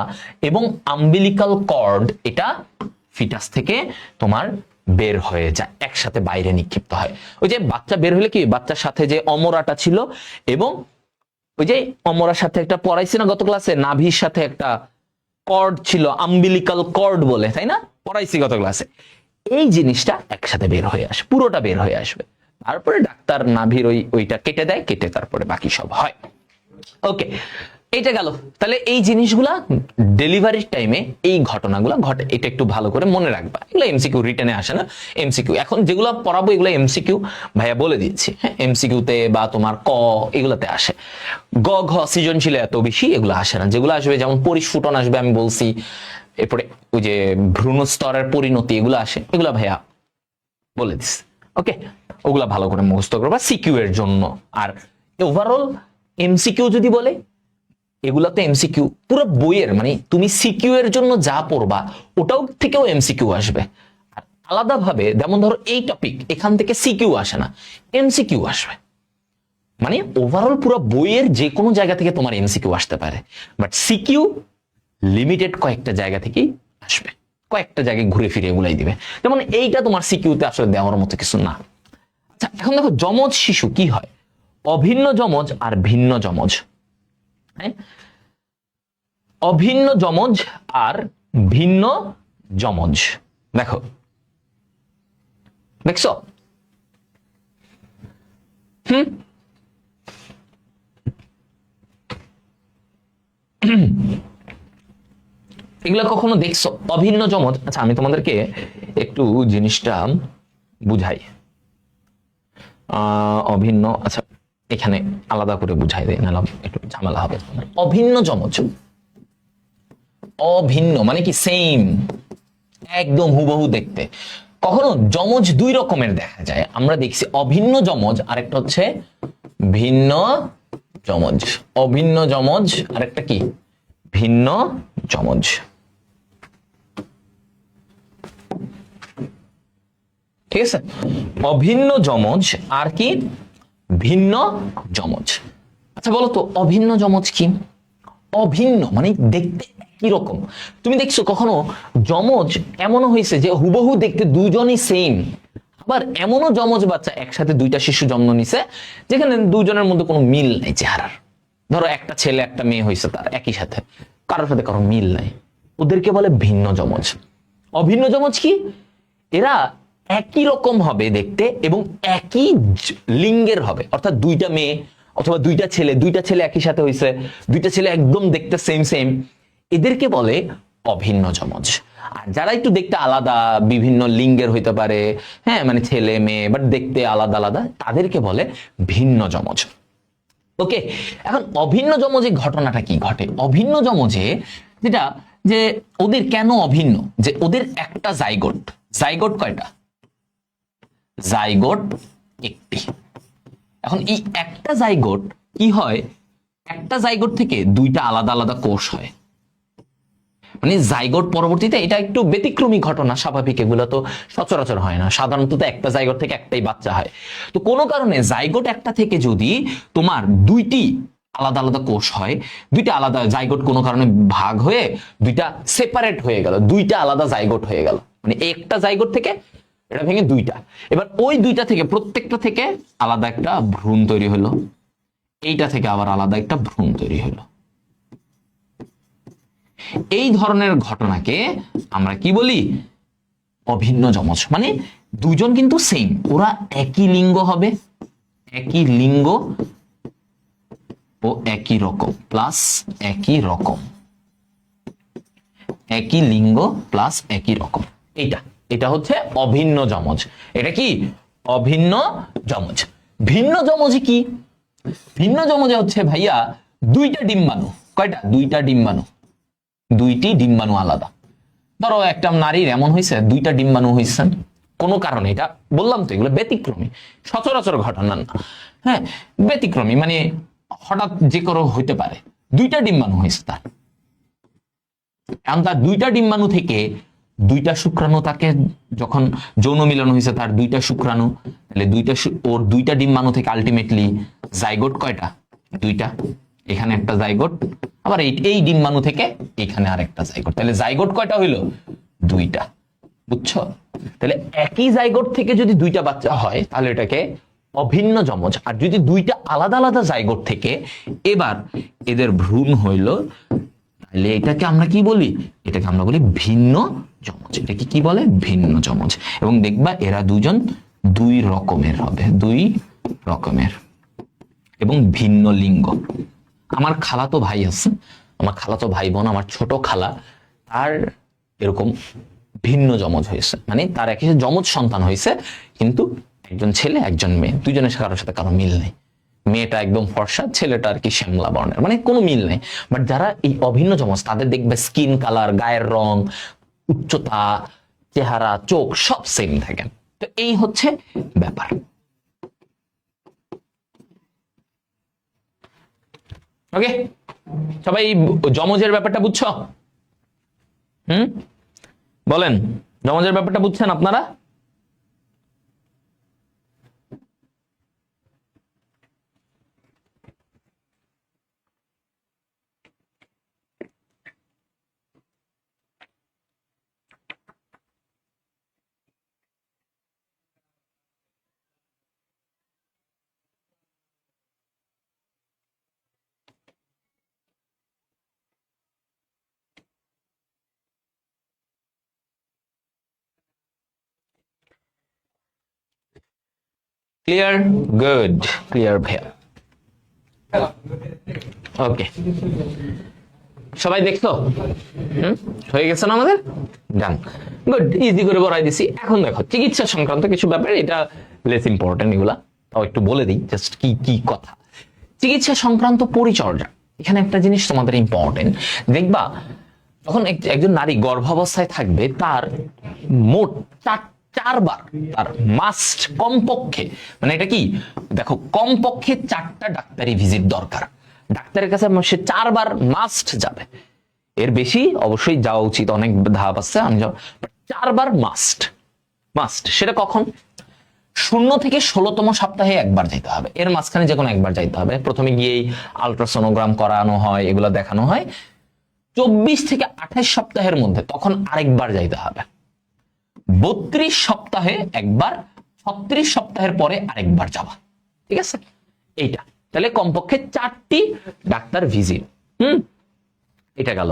এবং আম্বিলিকাল কর্ড, এটা ফিটাস থেকে তোমার বের হয়ে যায়, একসাথে বাইরে নিক্ষিপ্ত হয়। ওই যে বাচ্চা বের হলে কি, বাচ্চার সাথে যে অমরাটা ছিল এবং ওই যে অমরার সাথে একটা পড়াইছি না গত ক্লাসে, নাভির সাথে একটা কর্ড ছিল, আম্বিলিকাল কর্ড বলে, তাই না? পড়াইছি গত ক্লাসে। এই জিনিসটা একসাথে বের হয়ে আসে, পুরোটা বের হয়ে আসবে। তারপরে ডাক্তার নাভির ওইটা কেটে দেয়, কেটে তারপরে বাকি সব হয়। ওকে, এটা গেল। তাহলে এই জিনিসগুলা ডেলিভারির টাইমে এই ঘটনাগুলো ঘটে, এটা একটু ভালো করে মনে রাখবা। এগুলো এমসিকিউ রিটেনে আসে না, এমসিকিউ এখন যেগুলো পড়াবো এগুলো এমসিকিউ ভাইয়া বলে দিচ্ছি। হ্যাঁ, এমসিকিউতে বা তোমার ক এগুলোতে আসে, গ ঘ সৃজনশীলে এত বেশি এগুলো আসে না। যেগুলো আসবে যেমন পরিস্ফুটন আসবে, আমি বলছি, এরপরে ওই যে ভ্রূণ স্তরের পরিণতি, এগুলো আসে, এগুলো ভাইয়া বলে দিস। ওকে, ওগুলা ভালো করে মুখস্থ করবা সিকিউ এর জন্য। আর ওভারঅল এমসিকিউ যদি বলে, এগুলা তো এমসিকিউ পুরো বইয়ের, মানে তুমি সিকিউ এর জন্য যা পড়বা ওটাও থেকেও এমসিকিউ আসবে। আর আলাদাভাবে যেমন ধরো এই টপিক, এখান থেকে সিকিউ আসে না, এমসিকিউ আসবে। মানে ওভারঅল পুরো বইয়ের যে কোনো জায়গা থেকে তোমার এমসিকিউ আসতে পারে, বাট সিকিউ লিমিটেড কয়েকটা জায়গা থেকেই আসবে, কয়েকটা জায়গায় ঘুরে ফিরে এগুলাই দিবে। যেমন এইটা তোমার সিকিউতে আসলে দেওয়ার মতো কিছু না। আচ্ছা, এখন দেখো যমজ শিশু কি হয়, অভিন্ন যমজ আর ভিন্ন যমজ। হ্যাঁ, অভিন্ন যমজ আর ভিন্ন যমজ, দেখছো? এগুলা কখনো দেখছো অভিন্ন যমজ? আচ্ছা, আমি তোমাদেরকে একটু জিনিসটা বুঝাই। অভিন্ন, আচ্ছা এখানে আলাদা করে বুঝাই দেয়, নাহলে একটু ঝামেলা হবে। অভিন্ন যমজ, অভিন্ন মানে কি সেম, একদম হুবহু দেখতে। কখনো যমজ দুই রকমের দেখা যায়, আমরা দেখছি অভিন্ন যমজ, আরেকটা হচ্ছে ভিন্ন যমজ। অভিন্ন যমজ আরেকটা কি ভিন্ন যমজ। ঠিক আছে, অভিন্ন যমজ আর কি ভিন্ন যমজ। আচ্ছা বলো তো অভিন্ন যমজ কি? অভিন্ন মানে দেখতে একই রকম। তুমি দেখছো কখনো যমজ এমনও হয়েছে যে হুবহু দেখতে দুজনই সেম, আবার এমনও যমজ বাচ্চা একসাথে দুইটা শিশু জন্ম নিছে যেখানে দুজনের মধ্যে কোনো মিল নাই চেহারার। ধরো একটা ছেলে একটা মেয়ে হয়েছে, তার একই সাথে কারোর সাথে কারো মিল নাই, ওদেরকে বলে ভিন্ন যমজ। অভিন্ন যমজ কি? এরা একই রকম হবে দেখতে এবং একই লিঙ্গের হবে, অর্থাৎ দুইটা মেয়ে অথবা দুইটা ছেলে একই সাথে হয়েছে, দুইটা ছেলে একদম দেখতে সেম, এদেরকে বলে অভিন্ন যমজ। আর যারা একটু দেখতে আলাদা, বিভিন্ন লিঙ্গের হইতে পারে, হ্যাঁ মানে ছেলে মেয়ে বাট দেখতে আলাদা আলাদা, তাদেরকে বলে ভিন্ন যমজ। ওকে, এখন অভিন্ন যমজে ঘটনাটা কি ঘটে? অভিন্ন যমজে যেটা, যে ওদের কেন অভিন্ন, যে ওদের একটা জাইগোট, জাইগোট কয়টা? জাইগোট একটি। এখন এই একটা জাইগোট কি হয়, একটা জাইগোট থেকে দুইটা আলাদা আলাদা কোষ হয়। মানে জাইগোট পরবর্তীতে, এটা একটু ব্যতিক্রমী ঘটনা, স্বাভাবিক, এগুলো তো সচরাচর হয় না, সাধারণত একটা জাইগোট থেকে একটাই বাচ্চা হয়। তো কোনো কারণে জাইগোট একটা থেকে যদি তোমার দুইটি আলাদা আলাদা কোষ হয়, দুইটা আলাদা জাইগোট কোনো কারণে ভাগ হয়ে দুইটা সেপারেট হয়ে গেল, দুইটা আলাদা জাইগোট হয়ে গেল, মানে একটা জাইগোট থেকে এটা ভেঙে দুইটা, এবার ওই দুইটা থেকে প্রত্যেকটা থেকে আলাদা একটা ভ্রূণ তৈরি হলো, এইটা থেকে আবার আলাদা একটা ভ্রূণ তৈরি হলো। এই ধরনের ঘটনাকে আমরা কি বলি? অভিন্ন যমজ। মানে দুজন কিন্তু সেম, ওরা একই লিঙ্গ হবে, একই লিঙ্গ ও একই রকম, প্লাস একই রকম, একই লিঙ্গ প্লাস একই রকম। এটা হচ্ছে অভিন্ন যমজ। এটা কি? অভিন্ন যমজ। ভিন্ন যমজে কি? ভিন্ন যমজে হচ্ছে ভাইয়া দুইটা ডিম্বাণু। কয়টা? দুইটা ডিম্বাণু, দুইটি ডিম্বাণু আলাদা। ধরো একটা নারীর এমন হয়েছে দুইটা ডিম্বাণু হয়েছে কোনো কারণে, এটা বললাম তো এগুলো ব্যতিক্রমী, সচরাচর ঘটনা না, হ্যাঁ ব্যতিক্রমী, মানে হঠাৎ যে কোনো হইতে পারে। দুইটা ডিম্বাণু হয়েছে তার, এখন তার দুইটা ডিম্বাণু থেকে দুইটা শুক্রাণু, তাকে যখন যৌন মিলন হয়েছে তার দুইটা শুক্রাণু, তাহলে ওর দুইটা ডিম্বাণু থেকে আলটিমেটলি জাইগোট কয়টা? দুইটা। এখানে একটা জাইগোট, আবার এই ডিম্বাণু থেকে এখানে আরেকটা জাইগোট, তাহলে জাইগোট কয়টা হইলো? দুইটা। বুঝছো? তাহলে একই জাইগোট থেকে যদি দুইটা বাচ্চা হয় তাহলে এটাকে অভিন্ন যমজ। আর যদি দুইটা আলাদা আলাদা জাইগোট থেকে এবার এদের ভ্রূণ হইল, তাহলে এটাকে আমরা কি বলি? এটাকে আমরা বলি ভিন্ন যমজ। এটাকে কি বলে? ভিন্ন যমজ। এবং দেখবা এরা দুজন দুই রকমের হবে, দুই রকমের এবং ভিন্ন লিঙ্গ। আমার খালাতো ভাই আছে, আমার খালাতো ভাই বোন, আমার ছোট খালা, তার এরকম ভিন্ন যমজ হয়েছে, মানে তার একই যমজ সন্তান হয়েছে, কিন্তু একজন ছেলে একজন মেয়ে, দুজনের কারোর সাথে কারো মিল নেই। মেয়েটা একদম ফর্সা, ছেলেটা আর কি শ্যামলা বর্ণের, মানে কোনো মিল নেই। বাট যারা এই অভিন্ন যমজ তাদের দেখবে স্কিন কালার, গায়ের রং, উচ্চতা, চেহারা, চোখ সব সেম থাকে। তো এই হচ্ছে ব্যাপার। ওকে, সবাই যমজের ব্যাপারটা বুঝছো? বলেন, যমজের ব্যাপারটা বুঝছেন আপনারা? ক্লিয়ার? গুড, ক্লিয়ার ভাইয়া। ওকে, সবাই দেখছো? হয়ে গেছে না আমাদের? ডান, গুড, ইজি করে বলাই দিছি। এখন দেখো চিকিৎসা সংক্রান্ত কিছু ব্যাপার, এটা লেস ইম্পর্টেন্ট, এগুলা তাও একটু বলে দিই, জাস্ট কি কি কথা। চিকিৎসা সংক্রান্ত পরিচর্যা, এখানে একটা জিনিস তোমাদের ইম্পর্টেন্ট। দেখবা যখন একজন নারী গর্ভাবস্থায় থাকবে, তার মোট চারবার তার মাস্ট কমপক্ষে, মানে এটা কি দেখো, কমপক্ষে 4টা ডাক্তারি ভিজিট দরকার। ডাক্তারের কাছে সে 4বার মাস্ট যাবে, এর বেশি অবশ্যই যাওয়া উচিত, অনেক ধাপ আছে, আমি 4বার মাস্ট। মাস্ট সেটা কখন? 0 থেকে 16তম সপ্তাহে একবার যেতে হবে, এর মাঝখানে যে কোনো একবার যাইতে হবে। প্রথমে গিয়েই আলট্রাসোনোগ্রাম করানো হয়, এগুলো দেখানো হয়। 24 থেকে 28 সপ্তাহের মধ্যে তখন আরেকবার যাইতে হবে। 32 সপ্তাহে একবার, 36 সপ্তাহের পরে আরেকবার যাওয়া। ঠিক আছে, এইটা তাহলে কমপক্ষে 4টি ডাক্তার ভিজিট। এটা গেল।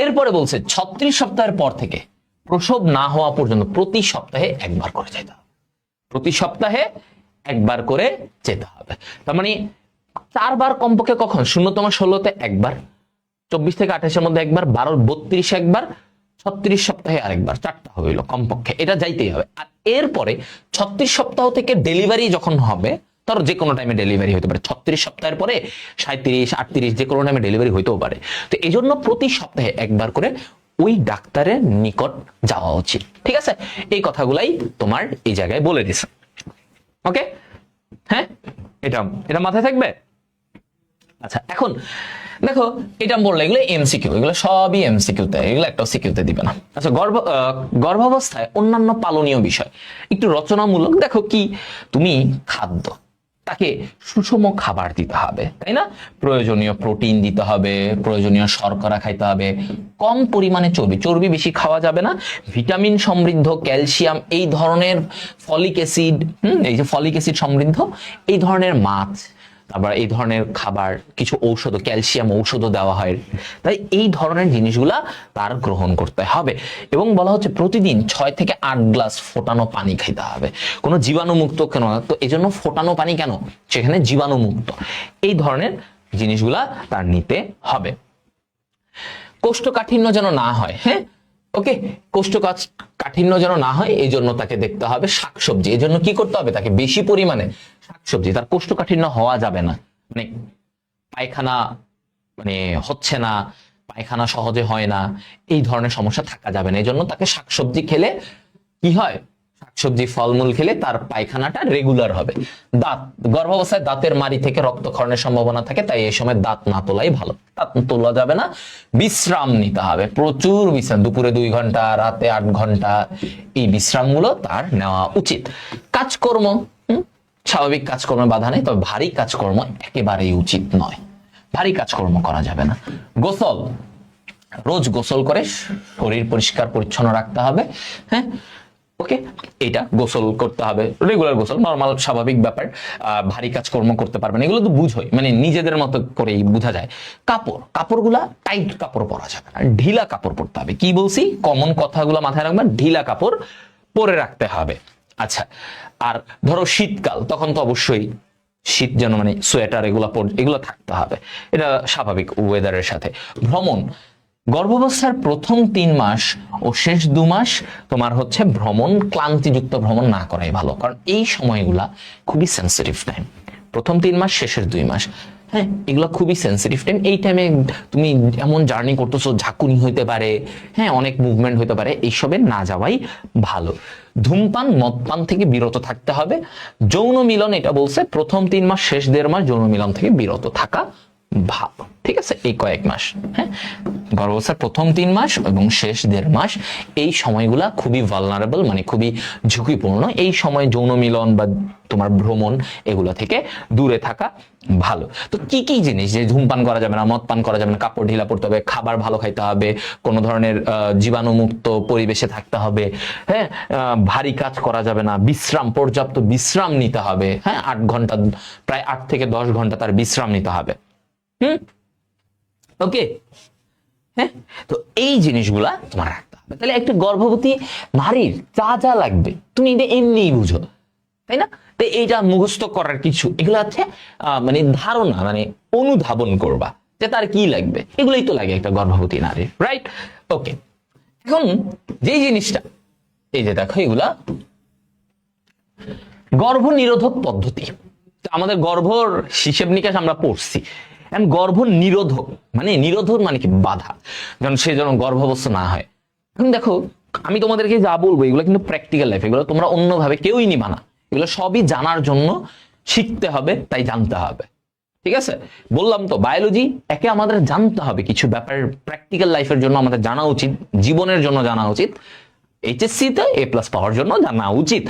এরপরে বলছে 36 সপ্তাহের পর থেকে প্রসব না হওয়া পর্যন্ত প্রতি সপ্তাহে একবার করে যেতে হবে, প্রতি সপ্তাহে একবার করে যেতে হবে। তার মানে 4বার কমপক্ষে, কখন? 0তম 16তে একবার, 24 থেকে 28-এর মধ্যে একবার, 32 একবার, 36 সপ্তাহে আরেকবার, 4টা হইল কমপক্ষে, এটা যাইতেই হবে। আর এরপরে 36 সপ্তাহ থেকে ডেলিভারি যখন হবে, ধরো যে কোনো টাইমে ডেলিভারি হতে পারে, 36 সপ্তাহের পরে 37, 38 যে কোনো টাইমে ডেলিভারি হইতেও পারে। তো এই জন্য প্রতি সপ্তাহে একবার করে ওই ডাক্তারের নিকট যাওয়া উচিত। ঠিক আছে, এই কথাগুলাই তোমার এই জায়গায় বলে দিছে। ওকে, হ্যাঁ, এটা এটা মাথায় থাকবে। আচ্ছা, এখন দেখো এটা বললে এগুলো এমসিকিউ, এগুলো সবই এমসিকিউতে, এগুলো একটাও সিকিউতে দিবে না। আচ্ছা, গর্ভাবস্থায় অন্যান্য পালনীয় বিষয় একটু রচনামূলক। দেখো কি, তুমি খাদ্য, তাকে সুষম খাবার দিতে হবে, তাই না? প্রয়োজনীয় প্রোটিন দিতে হবে, প্রয়োজনীয় শর্করা খাইতে হবে, কম পরিমাণে চর্বি, চর্বি বেশি খাওয়া যাবে না, ভিটামিন সমৃদ্ধ, ক্যালসিয়াম এই ধরনের, ফলিক অ্যাসিড, এই যে ফলিক অ্যাসিড সমৃদ্ধ এই ধরনের মাছ, তারপর এই ধরনের খাবার, কিছু ঔষধ, ক্যালসিয়াম ঔষধও দেওয়া হয়, তাই এই ধরনের জিনিসগুলা তার গ্রহণ করতে হবে। এবং বলা হচ্ছে প্রতিদিন 6 থেকে 8 গ্লাস ফোটানো পানি খেতে হবে, কোনো জীবাণুমুক্ত কেন, তো এই জন্য ফোটানো পানি কেন, সেখানে জীবাণুমুক্ত এই ধরনের জিনিসগুলা তার নিতে হবে। কোষ্ঠকাঠিন্য যেন না হয়, হ্যাঁ, ওকে, কোষ্ঠকাঠিন্য যেন না হয় এই জন্য তাকে দেখতে হবে শাকসবজি, এই জন্য কি করতে হবে, তাকে বেশি পরিমাণে শাকসবজি, তার কোষ্ঠকাঠিন্য হওয়া যাবে না, মানে পায়খানা মানে হচ্ছে না, পায়খানা সহজে হয় না, এই ধরনের সমস্যা থাকা যাবে না। এই জন্য তাকে শাকসবজি খেলে কি হয়, শাকসবজি ফলমূল খেলে তার পায়খানাটা রেগুলার হবে। দাঁত, গর্ভাবস্থায় দাঁতের মাড়ি থেকে রক্তক্ষরণের সম্ভাবনা থাকে, তাই এই সময় দাঁত না তোলাই ভালো, দাঁত তোলা যাবে না। বিশ্রাম নিতে হবে, প্রচুর বিশ্রাম, দুপুরে 2 ঘন্টা, রাতে 8 ঘন্টা, এই বিশ্রামগুলো তার নেওয়া উচিত। কাজকর্ম, স্বাভাবিক কাজকর্মে বাধা নেই, তবে ভারী কাজকর্ম একেবারেই উচিত নয়, ভারী কাজকর্ম করা যাবে না। গোসল, রোজ গোসল করে শরীর পরিষ্কার পরিচ্ছন্ন রাখতে হবে, হ্যাঁ, ওকে, এটা গোসল করতে হবে, রেগুলার গোসল, নর্মাল স্বাভাবিক ব্যাপার। ভারী কাজকর্ম করতে পারবে না, এগুলো তো বুঝোই, মানে নিজেদের মতো করেই বোঝা যায়। কাপড়গুলা টাইট কাপড় পরা যাবে না, ঢিলা কাপড় পরতে হবে। কি বলছি, কমন কথাগুলো মাথায় রাখবেন, ঢিলা কাপড় পরে রাখতে হবে। আচ্ছা, আর ধরো শীতকাল, তখন তো অবশ্যই শীত যেন মানে সোয়েটার এগুলো থাকতে হবে, এটা স্বাভাবিক ওয়েদারের সাথে। ভ্রমণ, গর্ভাবস্থার প্রথম 3 মাস ও শেষ 2 মাস তোমার হচ্ছে ভ্রমণ, ক্লান্তিযুক্ত ভ্রমণ না করাই ভালো, কারণ এই সময়গুলা খুবই সেন্সিটিভ টাইম। প্রথম 3 মাস, শেষের 2 মাস, হ্যাঁ, এগুলো খুবই সেন্সিটিভ টাইম। এই টাইমে তুমি এমন জার্নি করতেছো, ঝাঁকুনি হইতে পারে, হ্যাঁ, অনেক মুভমেন্ট হইতে পারে, এইসবে না যাওয়াই ভালো। ধূমপান, মদপান থেকে বিরত থাকতে হবে। যৌন মিলন, এটা বলছে প্রথম 3 মাস, শেষ 1.5 মাস যৌন মিলন থেকে বিরত থাকা ভালো। ঠিক আছে, এই কয়েক মাস, হ্যাঁ, গর্ভাবস্থার প্রথম 3 মাস এবং শেষ 1.5 মাস, এই সময়গুলা খুবই ভালনারেবল, মানে খুবই ঝুঁকিপূর্ণ। এই সময় যৌন মিলন বা তোমার ভ্রমণ এগুলো থেকে দূরে থাকা ভালো। তো কি কি জিনিস, যে ধূমপান করা যাবে না, মদ পান করা যাবে না, কাপড় ঢিলা পড়তে হবে, খাবার ভালো খাইতে হবে, কোনো ধরনের জীবাণুমুক্ত পরিবেশে থাকতে হবে, হ্যাঁ, ভারী কাজ করা যাবে না, বিশ্রাম, পর্যাপ্ত বিশ্রাম নিতে হবে, হ্যাঁ, 8 ঘন্টা, প্রায় 8 থেকে 10 ঘন্টা তার বিশ্রাম নিতে হবে। ওকে, হ্যাঁ, তো এই জিনিসগুলা তোমার রাখতে হবে। তাহলে একটা গর্ভবতী নারীর যা যা লাগবে তুমি এটা এমনিই বুঝো, তাই না? তো এইটা মুখস্থ করার কিছু, এগুলো হচ্ছে মানে ধারণা, মানে অনুধাবন করবা যে তার কি লাগবে, এগুলোই তো লাগে একটা গর্ভবতী নারীর, রাইট? ওকে, এখন যে জিনিসটা, এই যে দেখো, এগুলা গর্ভ নিরোধক পদ্ধতি। আমাদের গর্ভর হিসেব নিকাশ আমরা পড়ছি, গর্ভ নিরোধক মানে, নিরোধক মানে কি, বাধা, যেন সে যেন গর্ভবস্থ না হয়। এখন দেখো, আমি তোমাদেরকে যা বলবো এগুলো কিন্তু প্র্যাকটিক্যাল লাইফ, এগুলো তোমরা অন্যভাবে কেউই নিবা না, এগুলো সবই জানার জন্য শিখতে হবে, তাই জানতে হবে। ঠিক আছে, বললাম তো বায়োলজি একে আমাদের জানতে হবে, কিছু ব্যাপার প্র্যাকটিক্যাল লাইফের জন্য আমাদের জানা উচিত, জীবনের জন্য জানা উচিত, এইচএসসি তে A+ পাওয়ার জন্য জানা উচিত।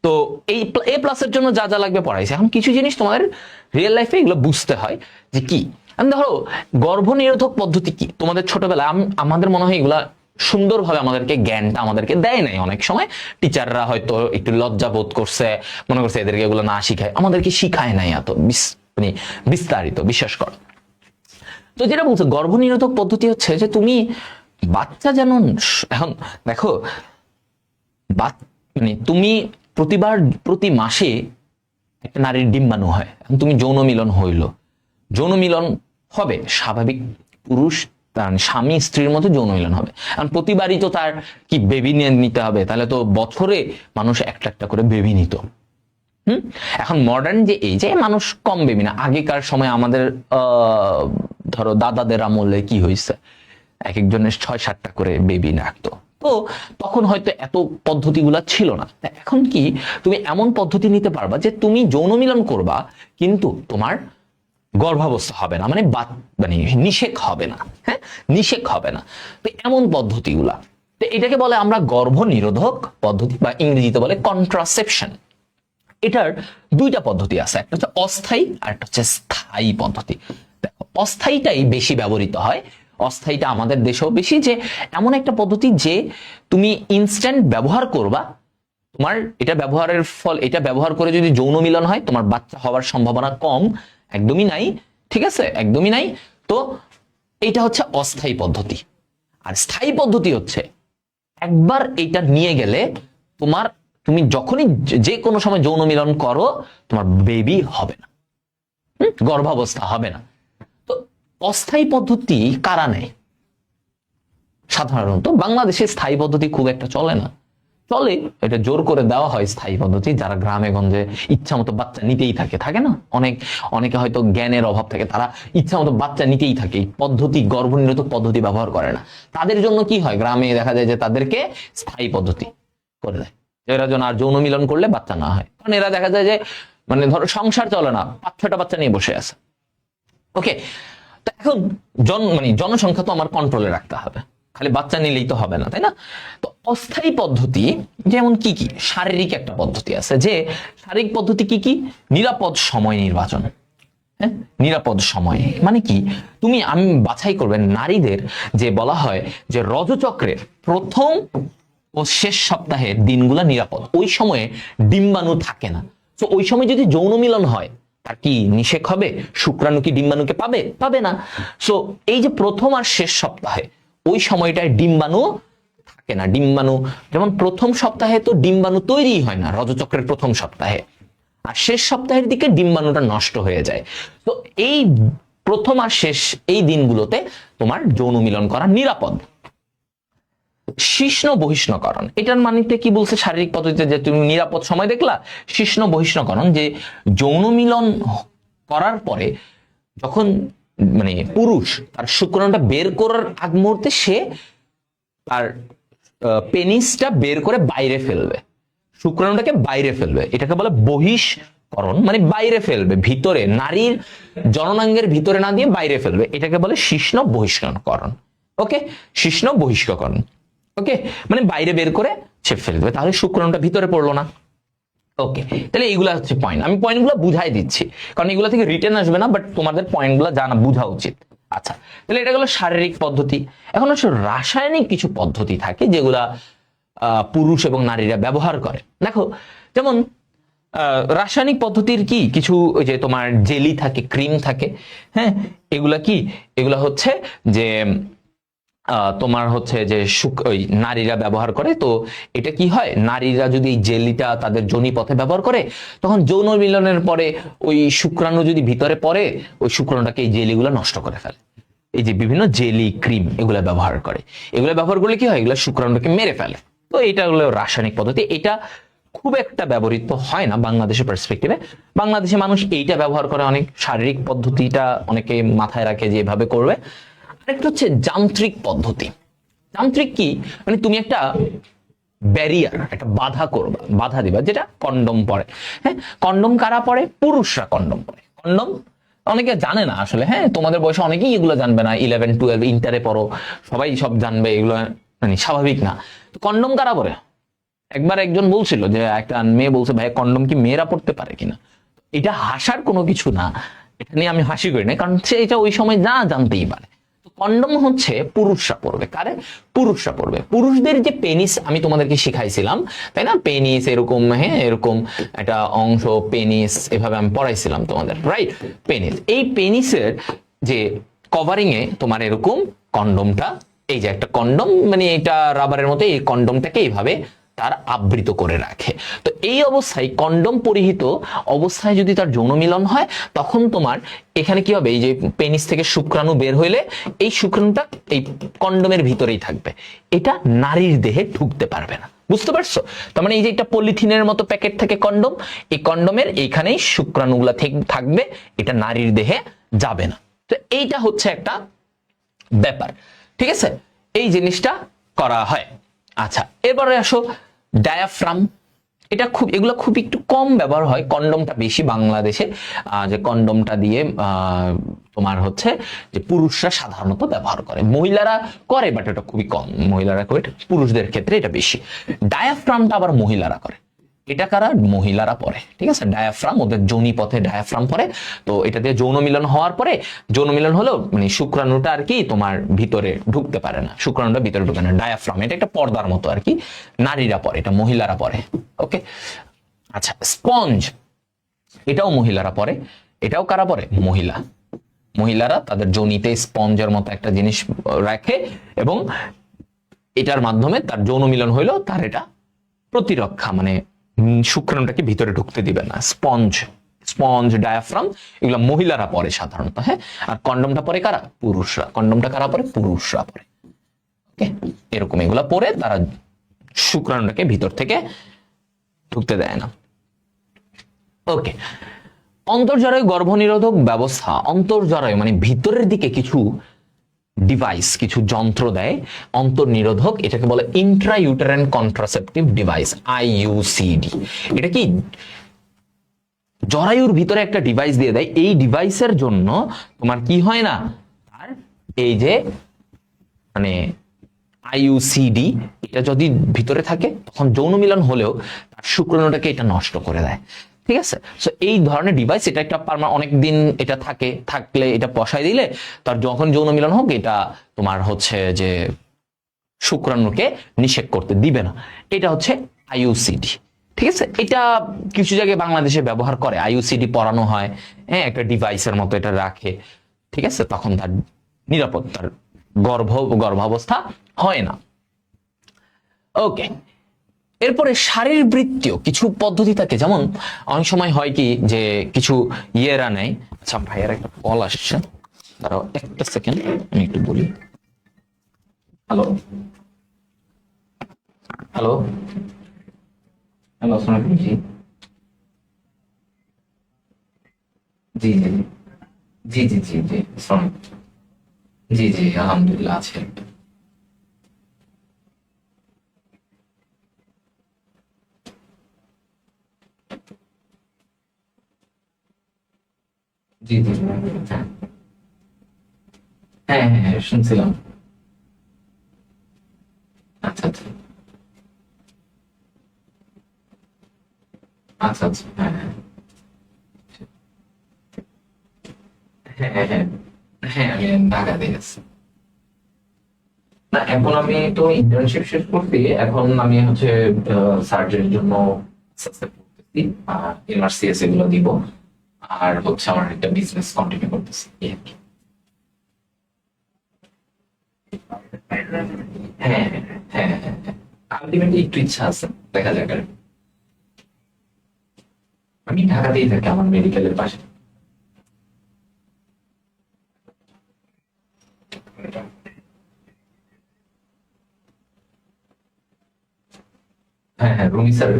তো এই A+ এর জন্য যা যা লাগবে পড়াইছে। এখন কিছু জিনিস তোমাদের রিয়েল লাইফে এগুলো বুঝতে হয় যে কি। ধরো গর্ভ নিরোধক পদ্ধতি কি, তোমাদের ছোটবেলায় আমাদের মনে হয় এগুলা সুন্দরভাবে আমাদেরকে জ্ঞানটা আমাদেরকে দেয় নাই। অনেক সময় টিচাররা হয়তো একটু লজ্জা বোধ করছে, মনে করছে এদেরকে এগুলো না শিখায়, আমাদেরকে শিখায় নাই এত মানে বিস্তারিত, বিশ্বাস করো। তো যেটা বলছো গর্ভ নিরোধক পদ্ধতি হচ্ছে যে তুমি বাচ্চা যেন, এখন দেখো মানে তুমি প্রতি মাসে একটা নারীর ডিম্বাণু হয়, তুমি যৌন মিলন হইল, যৌন মিলন হবে স্বাভাবিক, পুরুষ তার স্বামী স্ত্রীর মধ্যে যৌন মিলন হবে। কারণ প্রতিবারই তো তার কি বেবি নিতে হবে, তাহলে তো বছরে মানুষ একটা একটা করে বেবি নিত, এখন মডার্ন যে এই যে মানুষ কম বেবি না, আগেকার সময় আমাদের ধরো দাদাদের আমলে কি হয়েছে, এক একজনের 6-7টা করে বেবি রাখতো, তো তখন হয়তো এত পদ্ধতিগুলা ছিল না। এখন কি তুমি এমন পদ্ধতি নিতে পারবা যে তুমি যৌন মিলন করবা কিন্তু তোমার গর্ভাবস্থা হবে না, মানে নিষেক হবে না, হ্যাঁ নিষেক হবে না। তো এমন পদ্ধতিগুলা, তো এটাকে বলে আমরা গর্ভ নিরোধক পদ্ধতি, বা ইংরেজিতে বলে কন্ট্রাসেপশন। এটার দুইটা পদ্ধতি আছে, একটা হচ্ছে অস্থায়ী আর একটা হচ্ছে স্থায়ী পদ্ধতি। দেখো অস্থায়ীটাই বেশি ব্যবহৃত হয়, অস্থায়ীটা আমাদের দেশেও বেশি, যে এমন একটা পদ্ধতি যে তুমি ইনস্ট্যান্ট ব্যবহার করবা, তোমার এটা ব্যবহারের ফল, এটা ব্যবহার করে যদি যৌন মিলন হয় তোমার বাচ্চা হওয়ার সম্ভাবনা কম, একদমই নাই, ঠিক আছে, একদমই নাই। তো এটা হচ্ছে অস্থায়ী পদ্ধতি। আর স্থায়ী পদ্ধতি হচ্ছে একবার এটা নিয়ে গেলে তুমি যখনই যে কোনো সময় যৌন মিলন করো তোমার বেবি হবে না, গর্ভাবস্থা হবে না। তো অস্থায়ী পদ্ধতি কারা নেয়? সাধারণত বাংলাদেশে স্থায়ী পদ্ধতি খুব একটা চলে না, চলে এটা জোর করে দেওয়া হয় স্থায়ী পদ্ধতি, যারা গ্রামে গঞ্জে ইচ্ছা মতো বাচ্চা নিতেই থাকে না, অনেকে হয়তো জ্ঞানের অভাব থাকে, তারা ইচ্ছা মতো বাচ্চা নিতেই থাকে, পদ্ধতি গর্ভনিরোধক পদ্ধতি ব্যবহার করে না। তাদের জন্য কি হয়, গ্রামে দেখা যায় যে তাদেরকে স্থায়ী পদ্ধতি করে দেয়, এরা যেন আর যৌন মিলন করলে বাচ্চা না হয়। কারণ এরা দেখা যায় যে মানে ধরো সংসার চলে না, 5-6টা বাচ্চা নিয়ে বসে আছে। ওকে, তো এখন জনসংখ্যা তো আমার কন্ট্রোলে রাখতে হবে, খালি বাচ্চা নিলেই তো হবে না, তাই না? তো অস্থায়ী পদ্ধতি যেমন কি কি, শারীরিক একটা পদ্ধতি আছে, যে শারীরিক পদ্ধতি কি কি, নিরাপদ সময় নির্বাচন। হ্যাঁ, নিরাপদ সময় মানে কি, আমি বাছাই করবেন নারীদের, যে বলা হয় যে রজচক্রের প্রথম ও শেষ সপ্তাহের দিনগুলা নিরাপদ, ওই সময়ে ডিম্বাণু থাকে না। তো ওই সময় যদি যৌন মিলন হয় তার কি নিষেক হবে? শুক্রাণু কি ডিম্বাণুকে পাবে না। সো এই যে প্রথম আর শেষ সপ্তাহে ওই সময়টায় ডিম্বাণু থাকে না। ডিম্বাণু যেমন প্রথম সপ্তাহে তো ডিম্বাণু তৈরি হয় না, রজচক্রের প্রথম সপ্তাহে, আর শেষ সপ্তাহের দিকে ডিম্বাণুটা নষ্ট হয়ে যায়। তো এই প্রথম আর শেষ এই দিনগুলোতে তোমার যৌন মিলন করা নিরাপদ। শিশ্ন বহিষ্ণকরণ, এটার মানিতে কি বলছে শারীরিক পদ্ধতিতে, যে তুমি নিরাপদ সময় দেখলা, শিশ্ন বহিষ্ণকরণ, যে যৌন মিলন করার পরে যখন পুরুষ তার শুক্রাণুটা বের করার আগ মুহূর্তে সে তার পেনিসটা বের করে বাইরে ফেলবে, শুক্রাণুটাকে বাইরে ফেলবে, এটাকে বলে বহিষ্করণ, মানে বাইরে ফেলবে, ভিতরে নারীর জননাঙ্গের ভিতরে না দিয়ে বাইরে ফেলবে, এটাকে বলে শিশ্ন বহিষ্করণ। ওকে, শিশ্ন বহিষ্করণ, ওকে, মানে বাইরে বের করে সে ফেলে দেবে, তাহলে শুক্রাণুটা ভিতরে পড়লো না। ওকে, তাহলে এইগুলা হচ্ছে পয়েন্ট, আমি পয়েন্টগুলো বুঝাই দিচ্ছি, কারণ এগুলো থেকে রিটেন আসবে না, বাট তোমাদের পয়েন্টগুলো বোঝা উচিত। আচ্ছা, তাহলে এটা হলো শারীরিক পদ্ধতি। এখন হচ্ছে রাসায়নিক কিছু পদ্ধতি থাকে যেগুলা পুরুষ এবং নারীরা ব্যবহার করে। দেখো, যেমন রাসায়নিক পদ্ধতির কি কিছু, ওই যে তোমার জেলি থাকে, ক্রিম থাকে, হ্যাঁ, এগুলা হচ্ছে যে তোমার হচ্ছে যে ওই নারীরা ব্যবহার করে। তো এটা কি হয়, নারীরা যদি এই জেলিটা তাদের যোনি পথে ব্যবহার করে, তখন যৌন মিলনের পরে ওই শুক্রাণু যদি ভিতরে পড়ে, ওই শুক্রাণুটাকে এই জেলিগুলো নষ্ট করে ফেলে। এই যে বিভিন্ন জেলি ক্রিম এগুলো ব্যবহার করে, এগুলো ব্যবহার করলে কি হয়, এগুলো শুক্রাণুটাকে মেরে ফেলে। তো এটা হলো রাসায়নিক পদ্ধতি, এটা খুব একটা ব্যবহৃত হয় না বাংলাদেশের পার্সপেক্টিভে। বাংলাদেশে মানুষ এইটা ব্যবহার করে অনেক, শারীরিক পদ্ধতিটা অনেকে মাথায় রাখে যে এভাবে করবে। আরেকটা হচ্ছে যান্ত্রিক পদ্ধতি। যান্ত্রিক কি, মানে তুমি একটা ব্যারিয়ার, একটা বাধা দিবা, যেটা কন্ডম পরে। হ্যাঁ, কন্ডম কারা পরে? পুরুষরা কন্ডম পরে। কন্ডম অনেকে জানে না আসলে, হ্যাঁ, তোমাদের বয়সে অনেকেই এগুলো জানবে না, 11-12 ইন্টারে পড়ো, সবাই সব জানবে, এগুলো স্বাভাবিক না। তো কন্ডম কারা পরে? একবার একজন বলছিল যে একটা মেয়ে বলছে, ভাই কন্ডম কি মেয়েরা পড়তে পারে কিনা? এটা হাসার কোনো কিছু না, এটা নিয়ে আমি হাসি করি না, কারণ সে এটা ওই সময় জানতেই পারে। কন্ডম হচ্ছে পুরুষরা পড়বে। কারে? পুরুষরা পড়বে। পুরুষদের যে পেনিস আমি তোমাদেরকে শিখাইছিলাম, তাই না, পেনিস এরকম, হ্যাঁ, এরকম একটা অংশ, পেনিস এভাবে আমি পড়াইছিলাম তোমাদের, রাইট? পেনিস, এই পেনিসের যে কভারিং এ তোমার এরকম কন্ডমটা, এই যে একটা কন্ডম, মানে এটা রাবারের মতো, এই কন্ডমটাকে এইভাবে তার আবৃত করে রাখে। তো এই অবস্থায়, কন্ডম পরিহিত অবস্থায় যদি তার যৌন মিলন হয়, তখন তোমার এখানে কি হবে, এই যে পেনিস থেকে শুক্রাণু বের হইলে এই শুক্রাণুটা এই কন্ডমের ভিতরেই থাকবে, এটা নারীর দেহে ঢুকতে পারবে না। বুঝতে পারছো? তার মানে এই যে একটা পলিথিনের মতো প্যাকেট থাকে কন্ডম, এই কন্ডমের এইখানেই শুক্রাণুগুলা থাকবে, এটা নারীর দেহে যাবে না। তো এইটা হচ্ছে একটা ব্যাপার, ঠিক আছে? এই জিনিসটা করা হয়। আচ্ছা, এবারে আসো ডায়াফ্রাম। এগুলো খুব একটু কম ব্যবহার হয়, কন্ডমটা বেশি বাংলাদেশে। যে কন্ডমটা দিয়ে তোমার হচ্ছে যে পুরুষরা সাধারণত ব্যবহার করে, মহিলারা করে বাট এটা খুবই কম, মহিলারা করে, পুরুষদের ক্ষেত্রে এটা বেশি। ডায়াফ্রামটা আবার মহিলারা করে। এটা কারা? মহিলারা পরে, ঠিক আছে? ডায়াফ্রাম, ওদের যোনি পথে ডায়াফ্রাম পরে। তো এটা দিয়ে যৌন মিলন হওয়ার পরে, যৌন মিলন হলেও মানে শুক্রাণুটা আর কি তোমার ভিতরে ঢুকতে পারে না, শুক্রাণুটা ভিতরে ঢুকে না। ডায়াফ্রাম এটা একটা পর্দার মতো আর কি, নারীরা পরে, এটা মহিলারা পরে। ওকে, আচ্ছা, স্পঞ্জ এটাও মহিলারা পরে। এটাও কারা পরে? মহিলারা তাদের যোনিতে স্পঞ্জের মতো একটা জিনিস রাখে এবং এটার মাধ্যমে তার যৌন মিলন হইলেও তার এটা প্রতিরক্ষা, মানে শুক্রাণুটাকে ভিতরে ঢুকতে দিবে না। স্পঞ্জ, ডায়াফ্রাম এগুলো মহিলারা পরে সাধারণত। হ্যাঁ, আর কন্ডমটা পরে কারা? পুরুষরা। কন্ডমটা কারা পরে? পুরুষরা পরে। ওকে, এরকম এগুলা পরে তারা শুক্রাণুটাকে ভিতর থেকে ঢুকতে দেয় না। ওকে, অন্তর্জরায়ু গর্ভনিরোধক ব্যবস্থা। অন্তর্জরায়ু মানে ভিতরের দিকে কিছু ডিভাইস, কিছু যন্ত্র দেয় অন্তর্নিরোধক, এটাকে বলে ইন্ট্রাইউটেরাইন কন্ট্রাসেপটিভ ডিভাইস, আইইউসিডি। এটা কি? জরায়ুর ভিতরে একটা ডিভাইস দিয়ে দেয়। এই ডিভাইসের জন্য তোমার কি হয় না, আর এই যে মানে আইইউসিডি এটা যদি ভিতরে থাকে তখন যৌন মিলন হলেও তার শুক্রাণুটাকে এটা নষ্ট করে দেয়, ঠিক আছে? সো এই ধরনের ডিভাইস, এটা একটা অনেকদিন এটা থাকলে এটা বসাই দিলে তার যখন যৌন মিলন হোক এটা তোমার হচ্ছে যে শুক্রাণুকে নিষেধ করতে দিবে না। এটা হচ্ছে আইইউসিডি, ঠিক আছে? এটা কিছু জায়গায় বাংলাদেশে ব্যবহার করে, আইইউসিডি পরানো হয়, হ্যাঁ, একটা ডিভাইসের মতো এটা রাখে, ঠিক আছে? তখন তার নিরাপদ, তার গর্ভাবস্থা হয় না। ওকে, এরপরে শারীরবৃত্তীয় কিছু পদ্ধতি থাকে, যেমন অনেক সময় হয় কি যে কিছু ইয়েরা নেয়। আচ্ছা, ভাইয়ের একটা কল আসছে, দাঁড়াও একটা সেকেন্ড, আমি একটু বলি। হ্যালো হ্যালো হ্যালো, আসসালামু আলাইকুম। জি জি জি জি জি জি আসসালামু আলাইকুম। জি জি, আলহামদুলিল্লাহ আছে। জি জি, হ্যাঁ হ্যাঁ হ্যাঁ, শুনছিলাম। আচ্ছা আচ্ছা আচ্ছা আচ্ছা, হ্যাঁ হ্যাঁ হ্যাঁ হ্যাঁ হ্যাঁ, আমি ঢাকাতে আছি। না, এখন আমি তো ইন্টার্নশিপ শেষ করছি, এখন আমি হচ্ছে সার্জারির জন্য করতেছি, এমআরসিএস এগুলো দিব, আর হচ্ছে আমার একটা বিজনেস কন্টিনিউ করতেছি এই আর কি। হ্যাঁ হ্যাঁ হ্যাঁ, আলটিমেটলি একটু ইচ্ছা আছে, দেখা যাক আর কি। আমি ঢাকাতেই থাকি, আমার মেডিকেলের পাশে। হ্যাঁ হ্যাঁ, রুমি স্যার।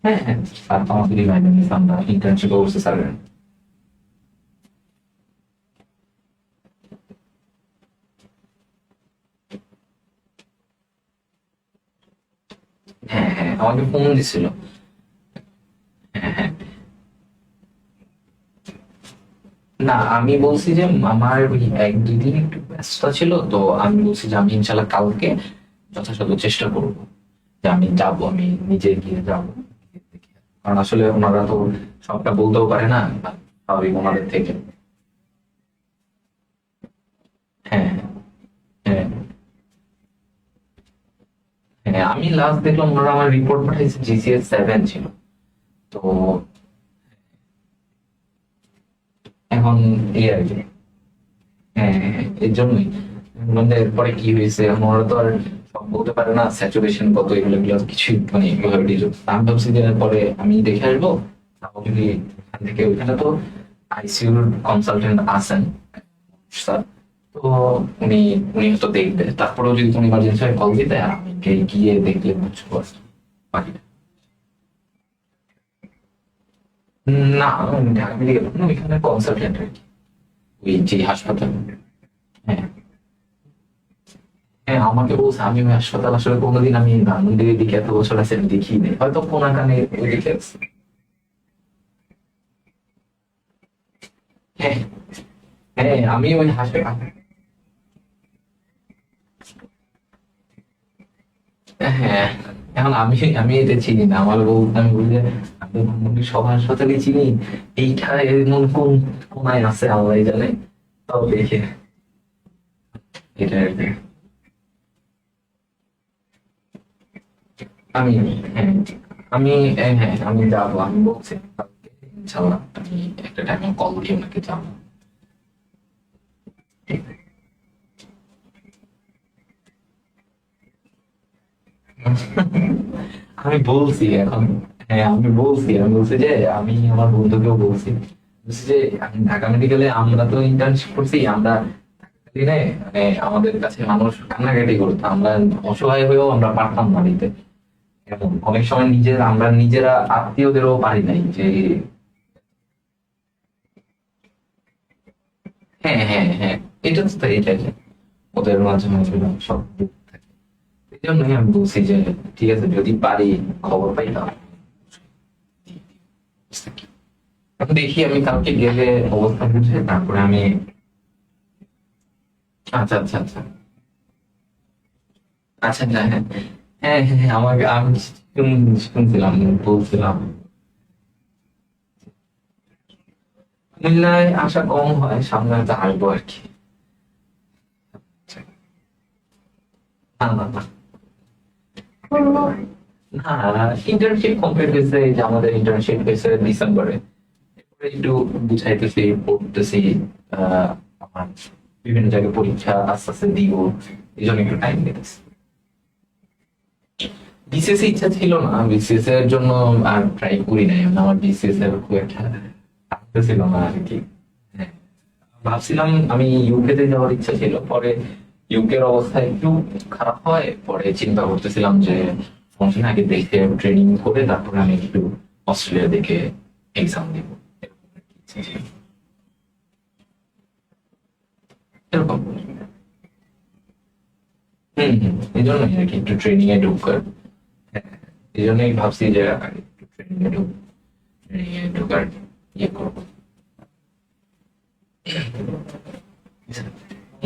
হ্যাঁ হ্যাঁ, স্যার তো আমাদেরই ভাই, আমরা ইন্টার্নশিপ করছি স্যার। হ্যাঁ হ্যাঁ, আমাকে ফোন দিছিল। হ্যাঁ হ্যাঁ, না আমি বলছি যে আমার ওই এক দুই দিন একটু ব্যস্ততা ছিল, তো আমি বলছি যে আমি ইনশাল্লাহ কালকে যথাসাধ্য চেষ্টা করব যে আমি যাব, আমি নিজে গিয়ে যাব। কারণ আসলে ওনারা তো সবটা বলতেও পারে না, স্বাভাবিক ওনাদের থেকে। হ্যাঁ হ্যাঁ হ্যাঁ, আমি লাস্ট দেখলাম ওনারা আমার রিপোর্ট পাঠাইছে GCS 7 ছিল। তো এখন এই আর কি। হ্যাঁ হ্যাঁ, হ্যাঁ, এর জন্যই মানে এরপরে কি হয়েছে এখন ওরা তো আর সব বলতে পারে না, স্যাচুরেশন কত, এগুলো এগুলো কিছুই মানে এভাবে আমি ভাবছি যে পরে আমি দেখে আসবো, তারপর যদি এখান থেকে, ওইখানে তো আইসিইউর কনসালটেন্ট আছেন স্যার, তো উনি উনি হয়তো দেখবে, তারপরেও যদি কোনো ইমার্জেন্সি হয় কল দিতে, আর আমি গিয়ে দেখলে বুঝবো আর কি বাকিটা। না, ঢাকা মেডিকেল না, ওইখানে কনসালটেন্ট আর কি, ওই যে হাসপাতাল। হ্যাঁ হ্যাঁ, আমাকে বলছে, আমি ওই হাসপাতাল আসলে কোনোদিন আমি ধানমন্ডির দিকে এত বছর আছে আমি দেখি নাই, হয়তো কোনাকানে ওই দিকে আছে। হ্যাঁ হ্যাঁ, আমি ওই হাসপাতাল। হ্যাঁ, এখন আমি আমি এটা চিনি না, আমার বউ, আমি বলি যে আমি ধানমন্ডির সব হাসপাতালে চিনি, এইটা এমন কোন কোনায় আছে আল্লাহ জানে, তাও দেখে এটা আর কি। আমি, হ্যাঁ আমি, হ্যাঁ আমি যাবো, আমি বলছি কালকে ইনশাল্লাহ আমি একটা টাইমে কল দিয়ে ওনাকে যাবো। আমি বলছি এখন, হ্যাঁ আমি বলছি যে আমি আমার বন্ধুকেও বলছি, বলছি যে আমি ঢাকা মেডিকেলে আমরা তো ইন্টার্নশিপ করছি, আমরা দিনে মানে আমাদের কাছে মানুষ কান্নাকাটি করতো, আমরা অসহায় হয়েও আমরা পারতাম না দিতে, এবং অনেক সময় আমরা নিজেরা আত্মীয়দেরও পারি নাই যে। হ্যাঁ হ্যাঁ হ্যাঁ, এটা তো তাই, এটা ওদের মাঝে মাঝে সব দিক থাকে। এই জন্যই আমি বলছি যে ঠিক আছে, যদি পারি খবর পাই না। এখন দেখি, আমি কালকে গেলে অবস্থা বুঝে তারপরে আমি। আচ্ছা আচ্ছা আচ্ছা আচ্ছা, হ্যাঁ হ্যাঁ হ্যাঁ হ্যাঁ হ্যাঁ, আমাকে আমি শুনছিলাম, বলছিলাম কুমিল্লায় আসা কম হয়, সামনে হয়তো আসবো আর কি। না না না না, ইন্টার্নশিপ কমপ্লিট হয়েছে, এই যে আমাদের ইন্টার্নশিপ হয়েছে ডিসেম্বরে, এরপরে একটু বুঝাইতেছি, পড়তেছি, আমার বিভিন্ন জায়গায় পরীক্ষা আস্তে আস্তে দিব, এই জন্য একটু টাইম নিতেছি। বিসিএস ইচ্ছা ছিল না, বিসিএস এর জন্য আর ট্রাই করি নাই, মানে আমার বিসিএস এর খুব একটা আগ্রহ ছিল না আর কি। হ্যাঁ, ভাবছিলাম আমি ইউকে তে যাওয়ার ইচ্ছা ছিল, পরে ইউকের অবস্থা একটু খারাপ হয়, পরে চিন্তা করতেছিলাম যে সমস্যা আগে দেখে ট্রেনিং করে তারপরে আমি একটু অস্ট্রেলিয়া দেখে এক্সাম দিব, এরকম আর কি ইচ্ছা ছিল। এরকম এই জন্যই আর কি একটু ট্রেনিং এ ঢুকার। হ্যাঁ, এই জন্যই ভাবছি যে আগে একটু ট্রেনিং এ ঢুকার ইয়ে করবো।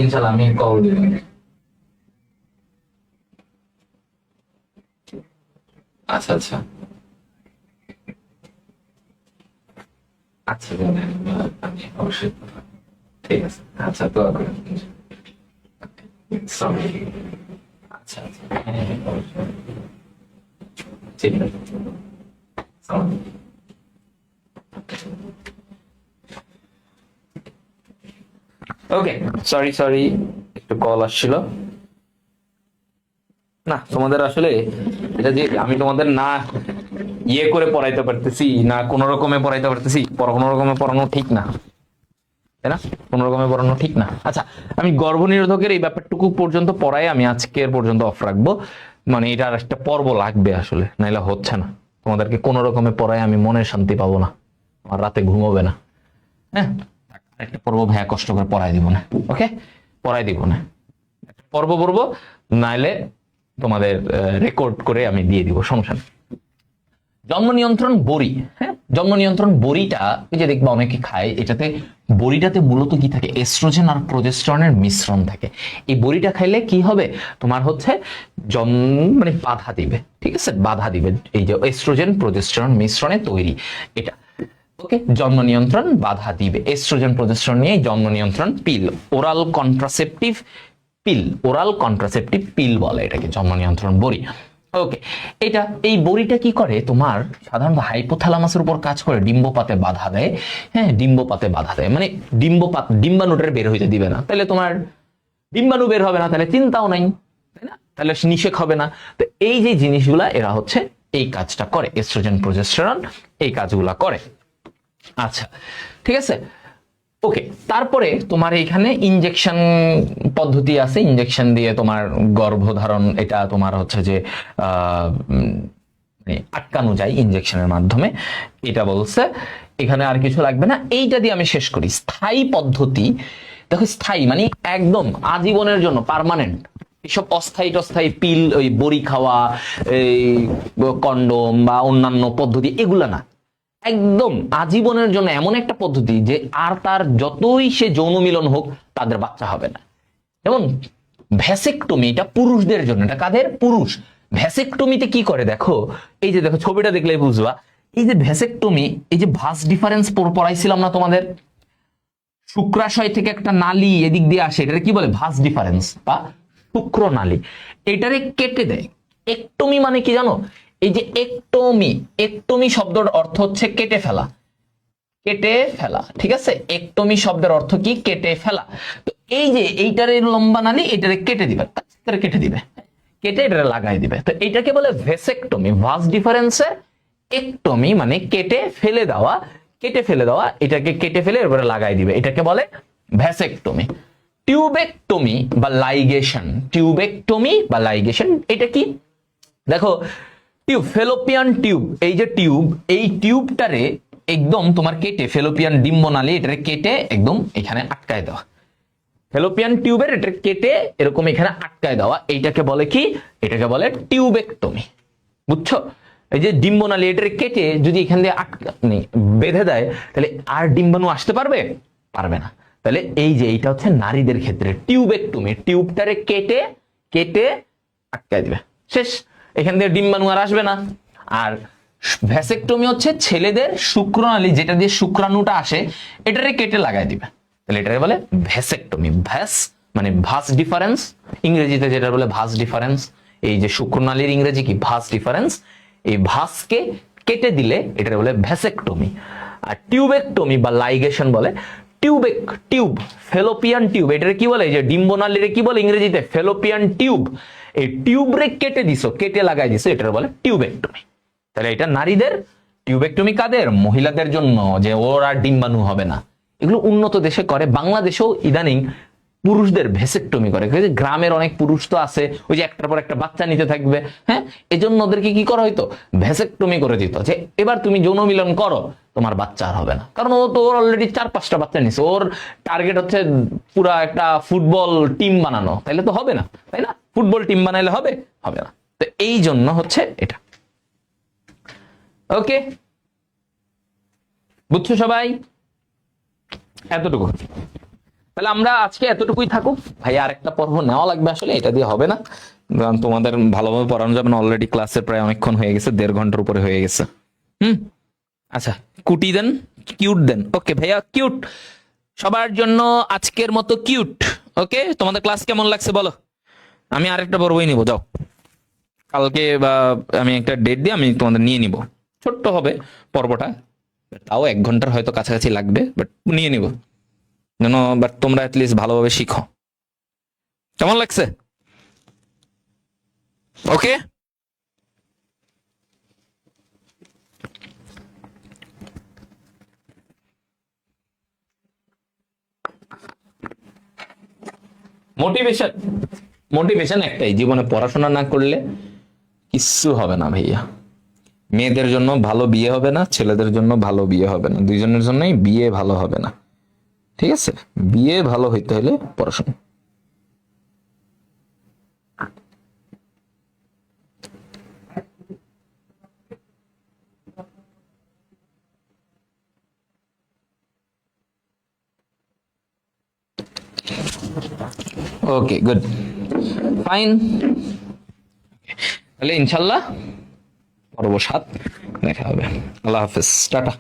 ইনশাল্লাহ আমি কল দিব। আচ্ছা আচ্ছা আচ্ছা, জানেন, আমি অবশ্যই, ঠিক আছে, আচ্ছা তো সরি। আচ্ছা আচ্ছা, হ্যাঁ হ্যাঁ, অবশ্যই। ঠিক আছে, সালাম। ওকে, সরি সরি, একটু কল আসছিল। না তোমাদের আসলে এটা যে আমি তোমাদের না ইয়ে করে পড়াইতে পারতেছি না, কোন রকমে পড়াইতে পারতেছি, কোনো রকমে পড়ানো ঠিক না, তাই না? কোন রকমে পড়ানো ঠিক না। আচ্ছা, আমি গর্ভনিরোধকের এই ব্যাপারটুকু পর্যন্ত পড়াই আমি আজকের পর্যন্ত অফ রাখবো, মানে এটার একটা পর্ব লাগবে আসলে, নাইলে হচ্ছে না। তোমাদেরকে কোন রকমে পড়াই আমি মনের শান্তি পাবো না, আমার রাতে ঘুমোবে না। হ্যাঁ, একটা পর্ব ভাইয়া কষ্ট করে পড়াই দিব না, ওকে, পড়াই দিব না, পর্ব পড়বো, নাইলে তোমাদের রেকর্ড করে আমি দিয়ে দিব, সমস্যা নেই। জন্ম নিয়ন্ত্রণ বড়ি, হ্যাঁ, জন্ম নিয়ন্ত্রণ বড়িটা এই যে দেখবা অনেকে খায়, এটাতে বড়িটাতে মূলত কি থাকে, এস্ট্রোজেন আর প্রোজেস্টেরনের মিশ্রণ থাকে। এই বড়িটা খাইলে কি হবে, তোমার হচ্ছে মানে বাধা দিবে, ঠিক আছে, বাধা দিবে, এই যে এস্ট্রোজেন প্রোজেস্টেরন মিশ্রণে তৈরি এটা, ওকে, জন্ম নিয়ন্ত্রণ বাধা দিবে, এস্ট্রোজেন প্রোজেস্টেরন নিয়ে জন্ম নিয়ন্ত্রণ pill, oral contraceptive pill, oral contraceptive pill বলে এটাকে, জন্ম নিয়ন্ত্রণ বড়ি। ওকে, এটা এই বড়িটা কি করে, তোমার সাধারণত হাইপোথ্যালামাসের উপর কাজ করে, ডিম্বপাতে বাধা দেয়। হ্যাঁ, ডিম্বপাতে বাধা দেয়, মানে ডিম্বাণুটা বের হইতে দিবে না, তাহলে তোমার ডিম্বাণু বের হবে না, তাহলে চিন্তাও নাই, তাই না, তাহলে নিষেক হবে না। তো এই যে জিনিসগুলা এরা হচ্ছে এই কাজটা করে, এস্ট্রোজেন প্রোজেস্টেরন এই কাজগুলা করে। আচ্ছা, ঠিক আছে। ওকে, তারপরে তোমার এখানে ইনজেকশন পদ্ধতি আছে, ইনজেকশন দিয়ে তোমার গর্ভধারণ, এটা তোমার হচ্ছে যে মানে আটকানো যায় ইনজেকশনের মাধ্যমে, এটা বলছে। এখানে আর কিছু লাগবে না, এইটা দিয়ে আমি শেষ করি। স্থায়ী পদ্ধতি, দেখো স্থায়ী মানে একদম আজীবনের জন্য, পার্মানেন্ট। এসব অস্থায়ী টস্থায়ী পিল, ওই বড়ি খাওয়া, এই কন্ডোম বা অন্যান্য পদ্ধতি, এগুলা না, একদম আজীবনের জন্য এমন একটা পদ্ধতি যে আর তার যতই সে যৌন মিলন হোক তাদের বাচ্চা হবে না। যেমন ভ্যাসেকটমি, এটা পুরুষদের জন্য। এটা কাদের? পুরুষ। ভ্যাসেকটমিতে কি করে দেখো, এই যে দেখো ছবিটা দেখলে বুঝবা। এই যে ভ্যাসেকটমি, এই যে ভাস ডিফারেন্স পড়াইছিলাম না তোমাদের, শুক্রাশয় থেকে একটা নালী এদিক দিয়ে আসে, এটা কি বলে? ভাস ডিফারেন্স বা শুক্র নালী। এটারে কেটে দেয়। একটমি মানে কি জানো? এই যে একটমি, একটমি শব্দের অর্থ হচ্ছে কেটে ফেলা, কেটে ফেলা, ঠিক আছে? একটমি শব্দের অর্থ কি? কেটে ফেলা। তো এই যে এইটারে লম্বা নালী, এটারে কেটে দিবে, কেটে দিবে, কেটে এটারে লাগাই দিবে। তো এইটাকে বলে ভেসেকটমি। ভাস ডিফারেন্সের একটমি মানে কেটে ফেলে দেওয়া, কেটে ফেলে দেওয়া, এটাকে কেটে ফেলে এরপরে লাগাই দিবে, এটাকে বলে ভ্যাসেকটমি। টিউবেকটমি বা লাইগেশন, টিউবেকটমি বা লাইগেশন, এটা কি দেখো, টিউব, ফেলোপিয়ান টিউব, এই যে টিউব, এই টিউবটারে একদম তোমার কেটে, ফেলোপিয়ান ডিম্বনালী, এটারে কেটে একদম এখানে আটকায় দেওয়া। ফেলোপিয়ান টিউবের এটা কেটে এরকম এখানে আটকায় দেওয়া, এইটাকে বলে কি? এটাকে বলে টিউবেকটমি। বুঝছো? এই যে ডিম্বনালী, এটারে কেটে যদি এখান দিয়ে বেঁধে দেয়, তাহলে আর ডিম্বাণু আসতে পারবে? পারবে না। তাহলে এই যে এইটা হচ্ছে নারীদের ক্ষেত্রে টিউবেকটমি, টিউবটারে কেটে কেটে আটকায় দিবে, শেষ। এখান দিয়ে ডিম্বাণু আর আসবে না। আর ভ্যাসেকটমি হচ্ছে ছেলেদের শুক্রনালী, যেটা দিয়ে শুক্রাণুটা আসে, এটারে কেটে লাগাই দিবে, তাহলে এটাকে বলে ভ্যাসেকটমি। ভ্যাস মানে ভাস ডিফারেন্স, ইংরেজিতে যেটা বলে ভাস ডিফারেন্স। এই যে শুক্রনালীর ইংরেজি কি? Vas deferens. এই ভাসকে কেটে দিলে এটাকে বলে ভ্যাসেকটমি। আর টিউবেকটমি বা লাইগেশন বলে টিউবেক, টিউব, ফেলোপিয়ান টিউব, এটারে কি বলে? এই যে ডিম্বনালীরে কি বলে ইংরেজিতে? Fallopian tube. এই টিউব রে কেটে দিছো, কেটে লাগাই দিছো, এটার বলে টিউবেকটমি। তাহলে এটা নারীদের। টিউবেকটমি কাদের? মহিলাদের জন্য, যে ওর আর ডিম্বাণু হবে না। এগুলো উন্নত দেশে করে, বাংলাদেশেও ইদানিং পুরুষদের ভেসেকটমি করে। গ্রামের অনেক পুরুষ তো আছে, ওই যে একটার পর একটা বাচ্চা নিতে থাকবে, হ্যাঁ, এই জন্য ওদেরকে কি করা হইতো? ভেসেকটমি করে দিত, যে এবার তুমি যৌন মিলন করো, তোমার বাচ্চা আর হবে না। কারণ ও তো অলরেডি 4-5টা বাচ্চা নিছে, ওর টার্গেট হচ্ছে পুরা একটা ফুটবল টিম বানানো, তাইলে তো হবে না, তাই না? ফুটবল টিম বানাইলে হবে? হবে না। তো এই জন্য হচ্ছে এটা। ওকে, বুঝছো সবাই? এতটুকু। তাহলে আমরা আজকে এতটুকুই থাকুক ভাই, আর একটা পর্ব নেওয়া লাগবে আসলে, এটা দিয়ে হবে না, কারণ তোমাদের ভালোভাবে পড়ানো যাবে না। অলরেডি ক্লাসের প্রায় অনেকক্ষণ হয়ে গেছে, 1.5 ঘন্টার উপরে হয়ে গেছে। আচ্ছা, কুটি দেন, কিউট দেন। ওকে ভাইয়া, কিউট সবার জন্য আজকের মতো কিউট। ওকে, তোমাদের ক্লাস কেমন লাগছে বলো? আমি আরেকটা পর্বই নিব, যাও। কালকে বা আমি একটা ডেট দিয়ে আমি তোমাদের নিয়ে নিব, ছোট্ট হবে পর্বটা, তাও 1 ঘন্টার হয়তো কাছাকাছি লাগবে, বাট নিয়ে নিব যেন, বাট তোমরা অ্যাটলিস্ট ভালোভাবে শিখো। কেমন লাগছে? ওকে, মোটিভেশন, মোটিভেশন একটাই, জীবনে পড়াশোনা না করলে কিচ্ছু হবে না ভাইয়া। মেয়েদের জন্য ভালো বিয়ে হবে না, ছেলেদের জন্য ভালো বিয়ে হবে না, দুইজনের জন্যই বিয়ে ভালো হবে না। ঠিক আছে, বিয়ে ভালো হইতে হলে পড়াশোনা। ওকে, গুড, ফাইন। তাহলে ইনশাল্লাহ পর্ব 7 দেখা হবে। আল্লাহ হাফেজ, টাটা।